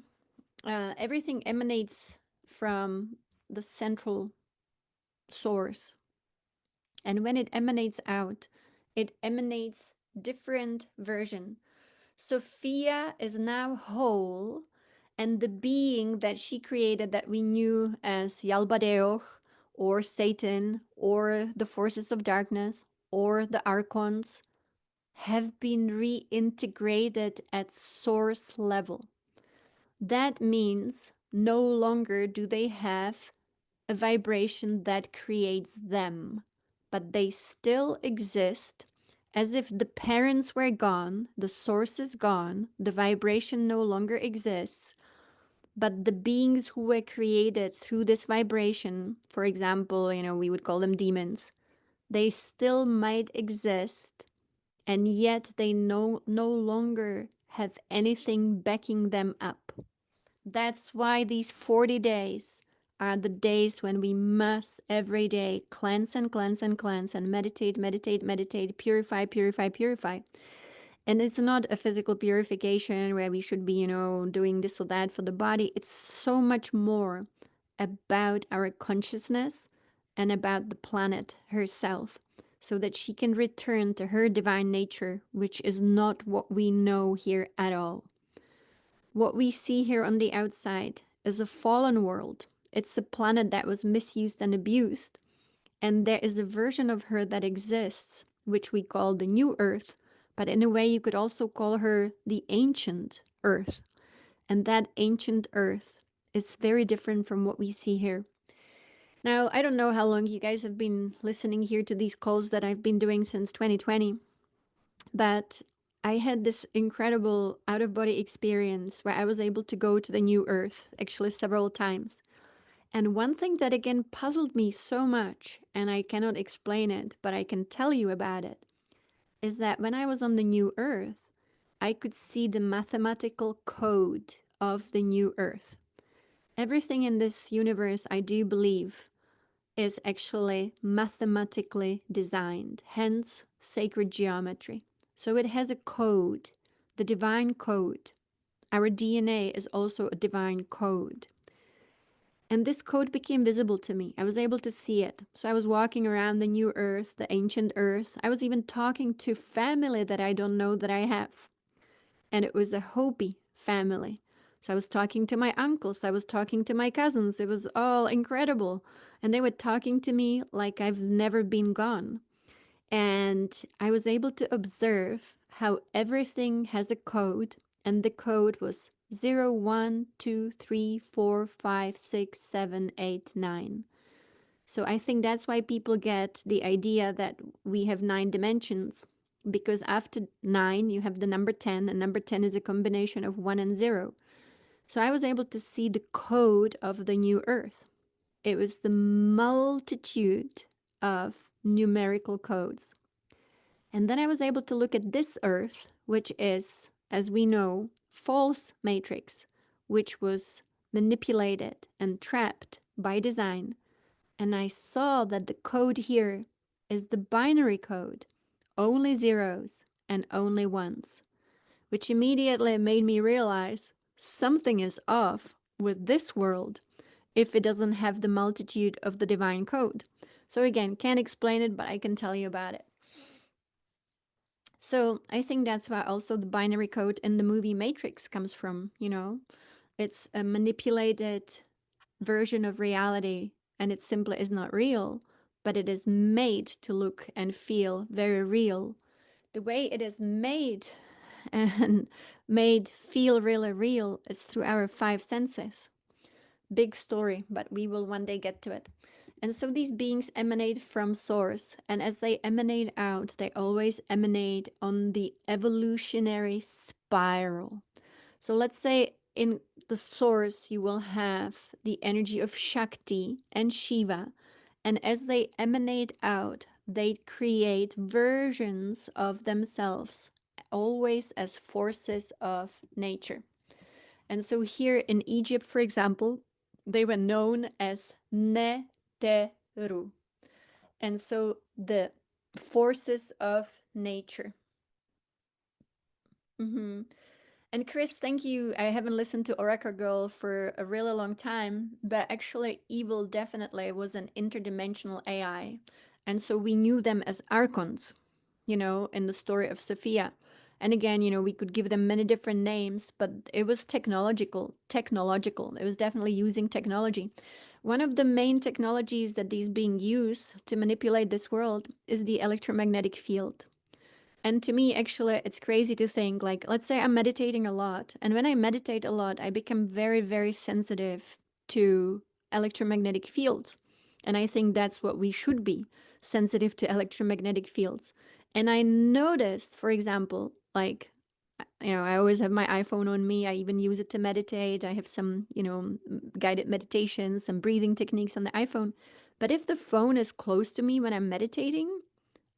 everything emanates from the central source. And when it emanates out, it emanates different version. Sophia is now whole, and the being that she created that we knew as Yalbadeoch, or Satan, or the forces of darkness, or the Archons, have been reintegrated at source level. That means no longer do they have a vibration that creates them, but they still exist as if the parents were gone, the source is gone, the vibration no longer exists, but the beings who were created through this vibration, for example, we would call them demons, they still might exist, and yet they no longer have anything backing them up. That's why these 40 days are the days when we must every day cleanse and cleanse and cleanse and meditate, meditate, meditate, purify, purify, purify. And it's not a physical purification where we should be, doing this or that for the body. It's so much more about our consciousness and about the planet herself, so that she can return to her divine nature, which is not what we know here at all. What we see here on the outside is a fallen world. It's a planet that was misused and abused. And there is a version of her that exists, which we call the New Earth. But in a way, you could also call her the ancient Earth. And that ancient Earth is very different from what we see here. Now, I don't know how long you guys have been listening here to these calls that I've been doing since 2020. But I had this incredible out of body experience where I was able to go to the New Earth actually several times. And one thing that again puzzled me so much, and I cannot explain it, but I can tell you about it, is that when I was on the New Earth, I could see the mathematical code of the New Earth. Everything in this universe, I do believe, is actually mathematically designed, hence sacred geometry. So it has a code, the divine code. Our DNA is also a divine code. And this code became visible to me. I was able to see it. So I was walking around the new earth, the ancient earth. I was even talking to family that I don't know that I have. And it was a Hopi family. So I was talking to my uncles, I was talking to my cousins. It was all incredible. And they were talking to me like I've never been gone. And I was able to observe how everything has a code, and the code was 0, 1, 2, 3, 4, 5, 6, 7, 8, 9. So I think that's why people get the idea that we have 9 dimensions, because after 9 you have the number 10, and number 10 is a combination of 1 and 0. So I was able to see the code of the new earth. It was the multitude of numerical codes. And then I was able to look at this earth, which is, as we know, false matrix, which was manipulated and trapped by design. And I saw that the code here is the binary code, only zeros and only ones, which immediately made me realize something is off with this world if it doesn't have the multitude of the divine code. So again, can't explain it, but I can tell you about it. So I think that's why also the binary code in the movie Matrix comes from, It's a manipulated version of reality, and it simply is not real, but it is made to look and feel very real. The way it is made and made feel really real is through our 5 senses. Big story, but we will one day get to it. And so these beings emanate from source, and as they emanate out, they always emanate on the evolutionary spiral. So let's say in the source you will have the energy of Shakti and Shiva, and as they emanate out, they create versions of themselves, always as forces of nature. And so here in Egypt, for example, they were known as Neteru. And so the forces of nature. Mhm. And Chris, thank you. I haven't listened to Oracle Girl for a really long time, but actually, Evil definitely was an interdimensional AI. And so we knew them as archons, in the story of Sophia. And again, we could give them many different names, but it was technological. Technological. It was definitely using technology. One of the main technologies that these being used to manipulate this world is the electromagnetic field. And to me, actually, it's crazy to think like, let's say I'm meditating a lot. And when I meditate a lot, I become very, very sensitive to electromagnetic fields. And I think that's what we should be, sensitive to electromagnetic fields. And I noticed, for example, like, I always have my iPhone on me. I even use it to meditate. I have some, guided meditations, some breathing techniques on the iPhone. But if the phone is close to me when I'm meditating,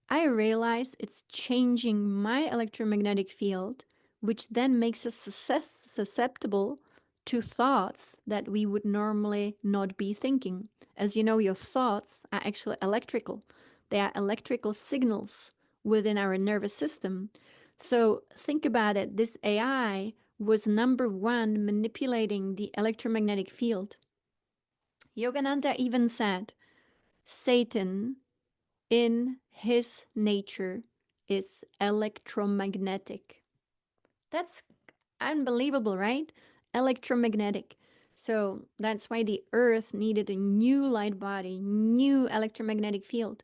I realize it's changing my electromagnetic field, which then makes us susceptible to thoughts that we would normally not be thinking. As you know, your thoughts are actually electrical, they are electrical signals within our nervous system. So think about it, this AI was number one manipulating the electromagnetic field. Yogananda even said, Satan in his nature is electromagnetic. That's unbelievable, right? Electromagnetic. So that's why the Earth needed a new light body, new electromagnetic field.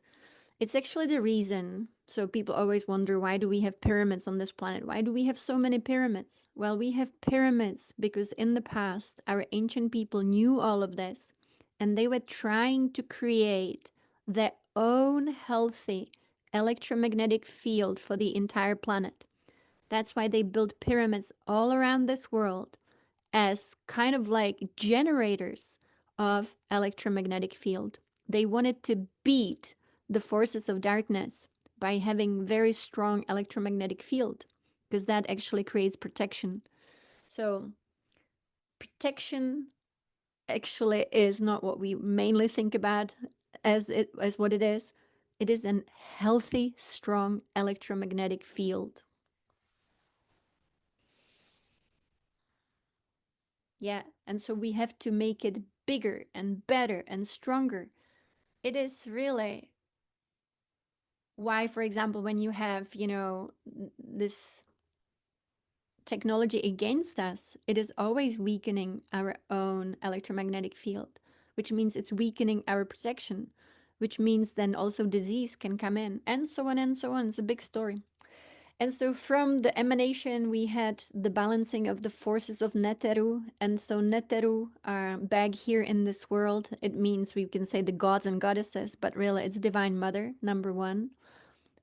It's actually the reason. So people always wonder, why do we have pyramids on this planet? Why do we have so many pyramids? Well, we have pyramids because in the past, our ancient people knew all of this and they were trying to create their own healthy electromagnetic field for the entire planet. That's why they built pyramids all around this world as kind of like generators of electromagnetic field. They wanted to beat the forces of darkness by having very strong electromagnetic field because that actually creates protection. So protection actually is not what we mainly think about as what it is. It is a healthy, strong electromagnetic field. Yeah, and so we have to make it bigger and better and stronger. It is really why, for example, when you have, this technology against us, it is always weakening our own electromagnetic field, which means it's weakening our protection, which means then also disease can come in, and so on and so on. It's a big story. And so from the emanation, we had the balancing of the forces of Neteru. And so Neteru, back here in this world, it means we can say the gods and goddesses, but really it's Divine Mother, number one,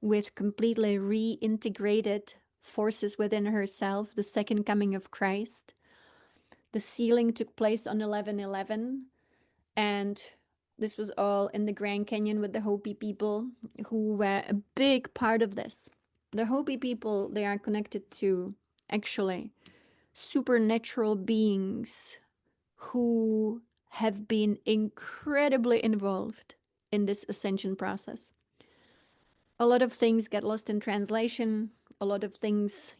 with completely reintegrated forces within herself, the second coming of Christ. The sealing took place on 11/11, and this was all in the Grand Canyon with the Hopi people who were a big part of this. The Hopi people, they are connected to actually supernatural beings who have been incredibly involved in this ascension process. A lot of things get lost in translation. A lot of things,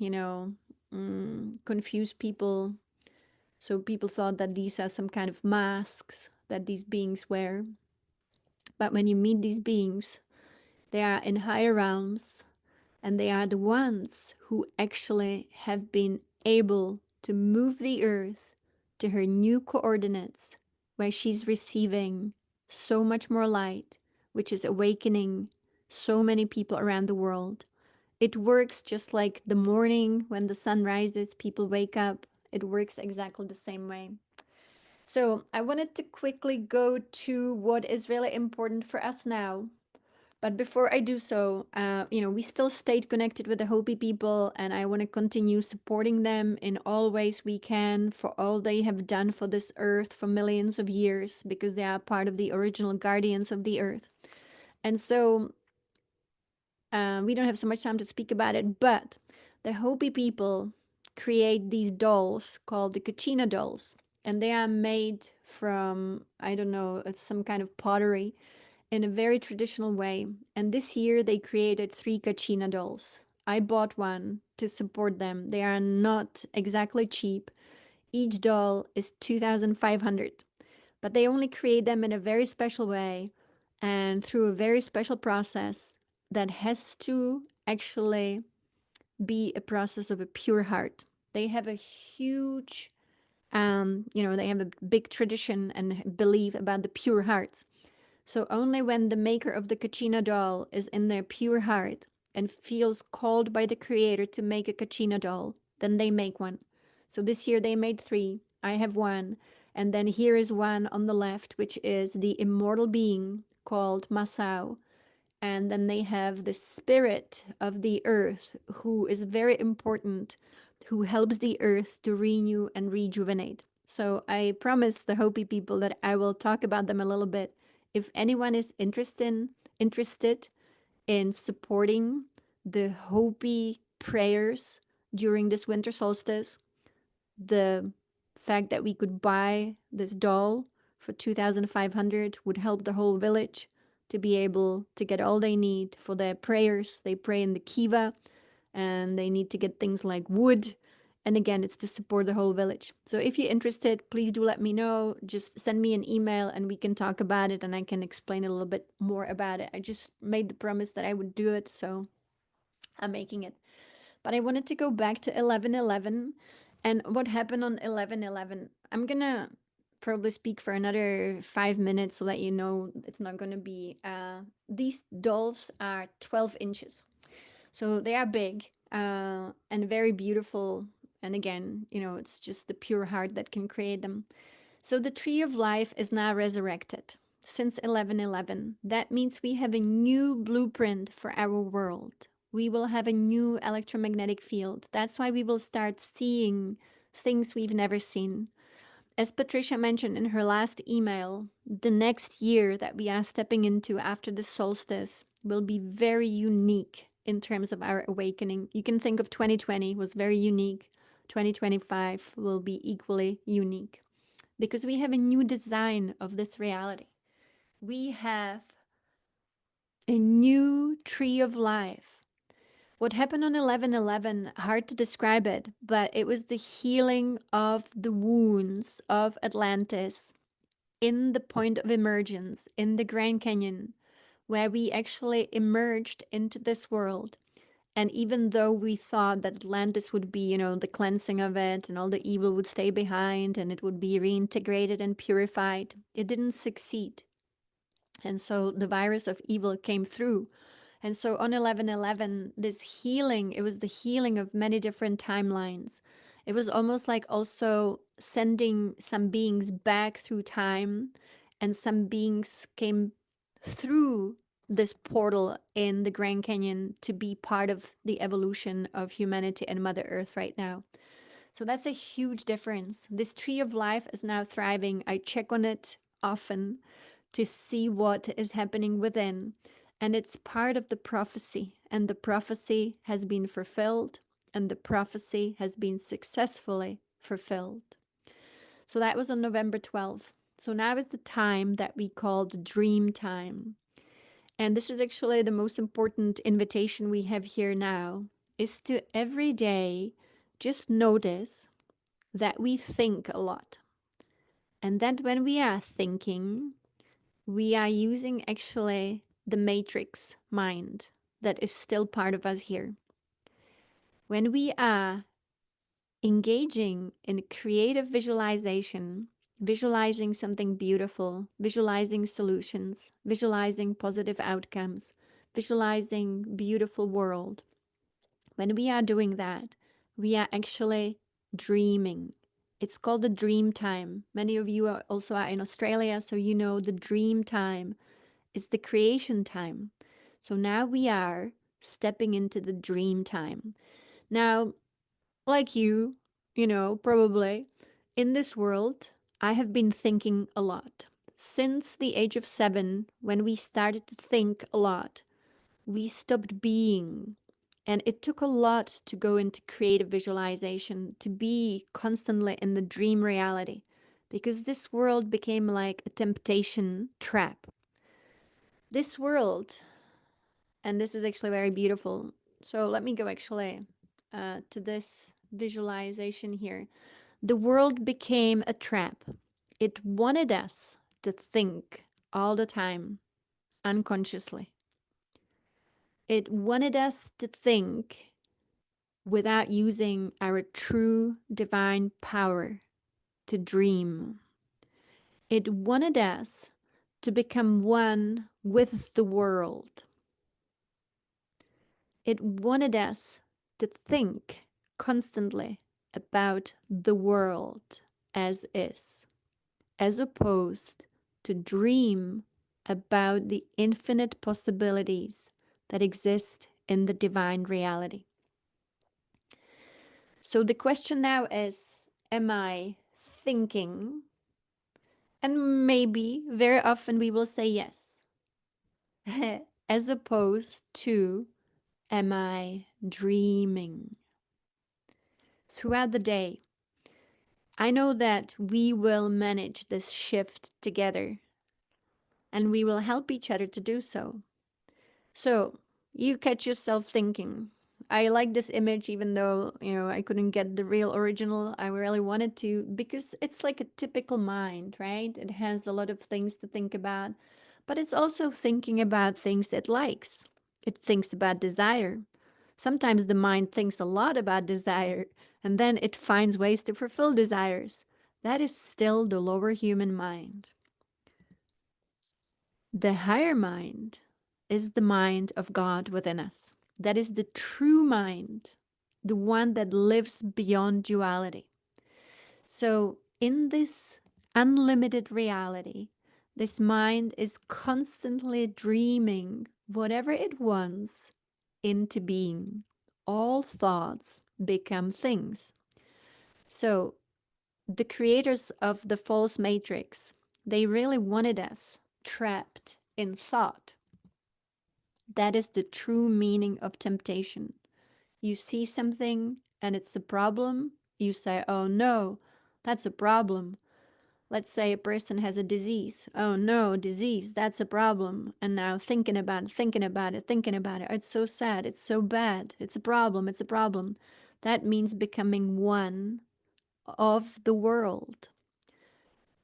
confuse people. So people thought that these are some kind of masks that these beings wear. But when you meet these beings, they are in higher realms and they are the ones who actually have been able to move the earth to her new coordinates, where she's receiving so much more light, which is awakening so many people around the world. It works just like the morning when the sun rises, people wake up. It works exactly the same way. So I wanted to quickly go to what is really important for us now. But before I do so, we still stayed connected with the Hopi people, and I want to continue supporting them in all ways we can for all they have done for this earth for millions of years, because they are part of the original guardians of the earth. And so we don't have so much time to speak about it, but the Hopi people create these dolls called the Kachina dolls, and they are made from, I don't know, it's some kind of pottery in a very traditional way. And this year they created three Kachina dolls. I bought one to support them. They are not exactly cheap. Each doll is 2,500, but they only create them in a very special way and through a very special process that has to actually be a process of a pure heart. They have a huge, they have a big tradition and belief about the pure hearts. So only when the maker of the Kachina doll is in their pure heart and feels called by the creator to make a Kachina doll, then they make one. So this year they made three. I have one. And then here is one on the left, which is the immortal being called Masao. And then they have the spirit of the earth, who is very important, who helps the earth to renew and rejuvenate. So I promise the Hopi people that I will talk about them a little bit. If anyone is interested in supporting the Hopi prayers during this winter solstice, the fact that we could buy this doll for 2,500 would help the whole village to be able to get all they need for their prayers. They pray in the kiva, and they need to get things like wood. And again, it's to support the whole village. So if you're interested, please do let me know. Just send me an email and we can talk about it and I can explain a little bit more about it. I just made the promise that I would do it, so I'm making it. But I wanted to go back to 11/11 and what happened on 11/11. I'm gonna probably speak for another 5 minutes so that you know it's not gonna be. These dolls are 12 inches, so they are big and very beautiful. And again, it's just the pure heart that can create them. So the tree of life is now resurrected since 11/11. That means we have a new blueprint for our world. We will have a new electromagnetic field. That's why we will start seeing things we've never seen. As Patricia mentioned in her last email, the next year that we are stepping into after the solstice will be very unique in terms of our awakening. You can think of 2020 was very unique. 2025 will be equally unique because we have a new design of this reality. We have a new tree of life. What happened on 11/11, hard to describe it, but it was the healing of the wounds of Atlantis in the point of emergence in the Grand Canyon, where we actually emerged into this world. And even though we thought that Atlantis would be, the cleansing of it and all the evil would stay behind and it would be reintegrated and purified, it didn't succeed. And so the virus of evil came through. And so on 11/11, this healing, it was the healing of many different timelines. It was almost like also sending some beings back through time, and some beings came through this portal in the Grand Canyon to be part of the evolution of humanity and Mother Earth right now. So that's a huge difference. This tree of life is now thriving. I check on it often to see what is happening within. And it's part of the prophecy. And the prophecy has been fulfilled. And the prophecy has been successfully fulfilled. So that was on November 12th. So now is the time that we call the dream time. And this is actually the most important invitation we have here now, is to every day just notice that we think a lot. And that when we are thinking, we are using actually the matrix mind that is still part of us here. When we are engaging in creative visualization, visualizing something beautiful, visualizing solutions, visualizing positive outcomes, visualizing beautiful world, when we are doing that, we are actually dreaming. It's called the dream time. Many of you are also are in Australia, so you know the dream time is the creation time. So now we are stepping into the dream time. Now, like you know, probably in this world, I have been thinking a lot. Since the age of 7, when we started to think a lot, we stopped being. And it took a lot to go into creative visualization, to be constantly in the dream reality, because this world became like a temptation trap. This world, and this is actually very beautiful. So let me go actually to this visualization here. The world became a trap. It wanted us to think all the time, unconsciously. It wanted us to think without using our true divine power to dream. It wanted us to become one with the world. It wanted us to think constantly about the world as is, as opposed to dream about the infinite possibilities that exist in the divine reality. So the question now is, am I thinking? And maybe very often we will say yes, as opposed to, am I dreaming? Throughout the day, I know that we will manage this shift together and we will help each other to do so. So you catch yourself thinking. I like this image, even though, you know, I couldn't get the real original. I really wanted to, because it's like a typical mind, right? It has a lot of things to think about, but it's also thinking about things it likes. It thinks about desire. Sometimes the mind thinks a lot about desire, and then it finds ways to fulfill desires. That is still the lower human mind. The higher mind is the mind of God within us. That is the true mind, the one that lives beyond duality. So, in this unlimited reality, this mind is constantly dreaming whatever it wants into being. All thoughts become things. So, the creators of the false matrix, they really wanted us trapped in thought. That is the true meaning of temptation. You see something and it's a problem, you say, oh no, that's a problem. Let's say a person has a disease. Oh no, disease, that's a problem. And now thinking about it, thinking about it, thinking about it. It's so sad, it's so bad, it's a problem, it's a problem. That means becoming one of the world.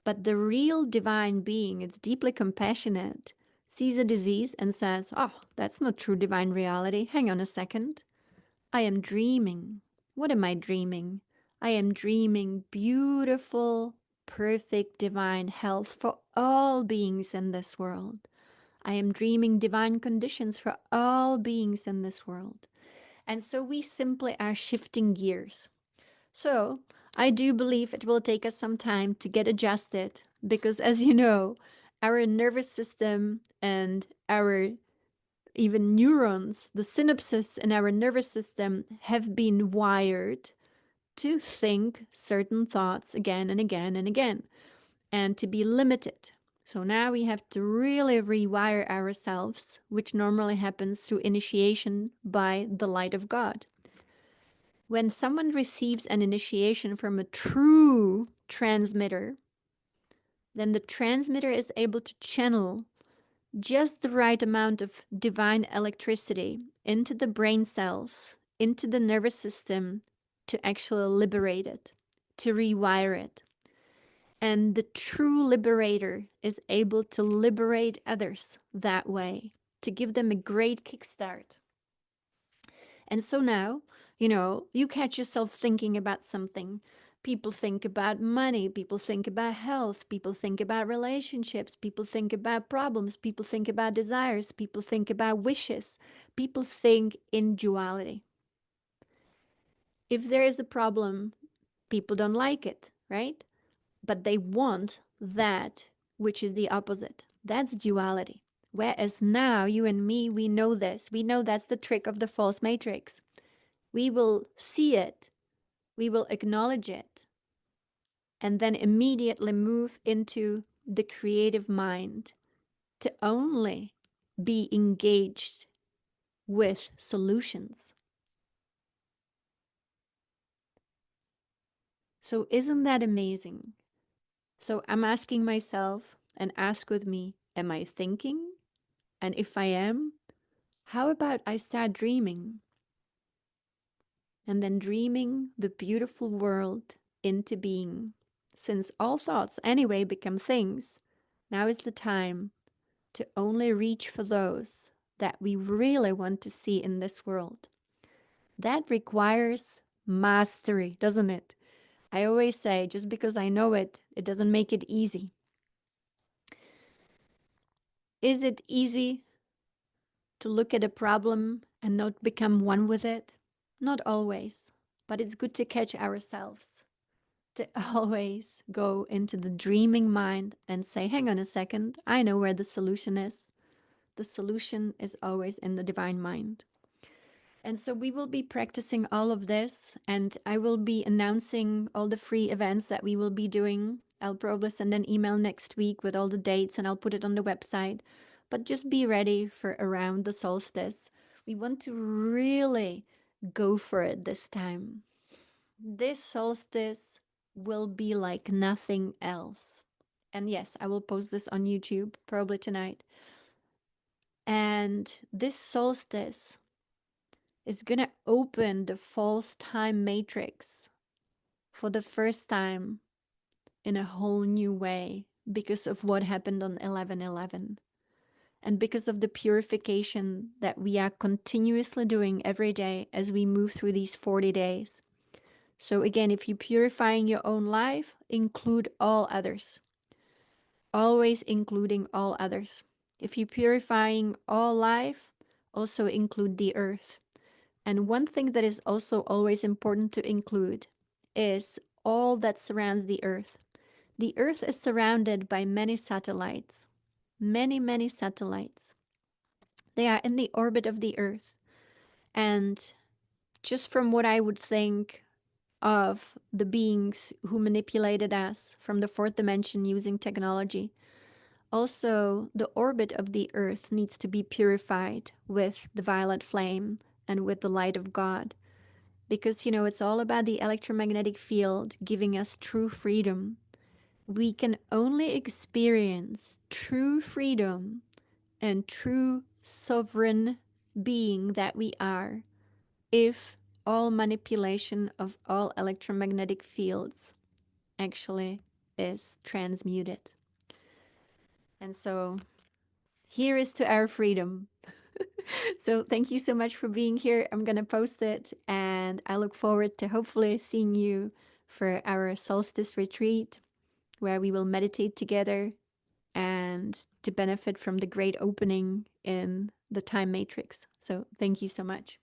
But the real divine being, it's deeply compassionate, sees a disease and says, oh, that's not true divine reality. Hang on a second. I am dreaming. What am I dreaming? I am dreaming beautiful, perfect divine health for all beings in this world. I am dreaming divine conditions for all beings in this world. And so we simply are shifting gears. So I do believe it will take us some time to get adjusted because, as you know, our nervous system and our even neurons, the synapses in our nervous system have been wired to think certain thoughts again and again and again and to be limited. So now we have to really rewire ourselves, which normally happens through initiation by the light of God. When someone receives an initiation from a true transmitter, then the transmitter is able to channel just the right amount of divine electricity into the brain cells, into the nervous system to actually liberate it, to rewire it. And the true liberator is able to liberate others that way, to give them a great kickstart. And so now, you know, you catch yourself thinking about something. People think about money, people think about health, people think about relationships, people think about problems, people think about desires, people think about wishes, people think in duality. If there is a problem, people don't like it, right? But they want that which is the opposite. That's duality. Whereas now, you and me, we know this. We know that's the trick of the false matrix. We will see it, we will acknowledge it, and then immediately move into the creative mind to only be engaged with solutions. So, isn't that amazing? So, I'm asking myself, and ask with me, am I thinking? And if I am, how about I start dreaming? And then dreaming the beautiful world into being. Since all thoughts anyway become things, now is the time to only reach for those that we really want to see in this world. That requires mastery, doesn't it? I always say, just because I know it, it doesn't make it easy. Is it easy to look at a problem and not become one with it? Not always, but it's good to catch ourselves, to always go into the dreaming mind and say, hang on a second, I know where the solution is. The solution is always in the divine mind. And so we will be practicing all of this, and I will be announcing all the free events that we will be doing. I'll probably send an email next week with all the dates, and I'll put it on the website. But just be ready for around the solstice. We want to really go for it this time. This solstice will be like nothing else. And yes, I will post this on YouTube probably tonight. And this solstice is going to open the false time matrix for the first time in a whole new way because of what happened on 11/11 and because of the purification that we are continuously doing every day as we move through these 40 days. So again, if you're purifying your own life, include all others. Always including all others. If you're purifying all life, also include the earth. And one thing that is also always important to include is all that surrounds the Earth. The Earth is surrounded by many satellites, many, many satellites. They are in the orbit of the Earth. And just from what I would think of the beings who manipulated us from the fourth dimension using technology, also the orbit of the Earth needs to be purified with the violet flame and with the light of God. Because, it's all about the electromagnetic field giving us true freedom. We can only experience true freedom and true sovereign being that we are if all manipulation of all electromagnetic fields actually is transmuted. And so here is to our freedom. So thank you so much for being here. I'm going to post it, and I look forward to hopefully seeing you for our solstice retreat, where we will meditate together and to benefit from the great opening in the time matrix. So thank you so much.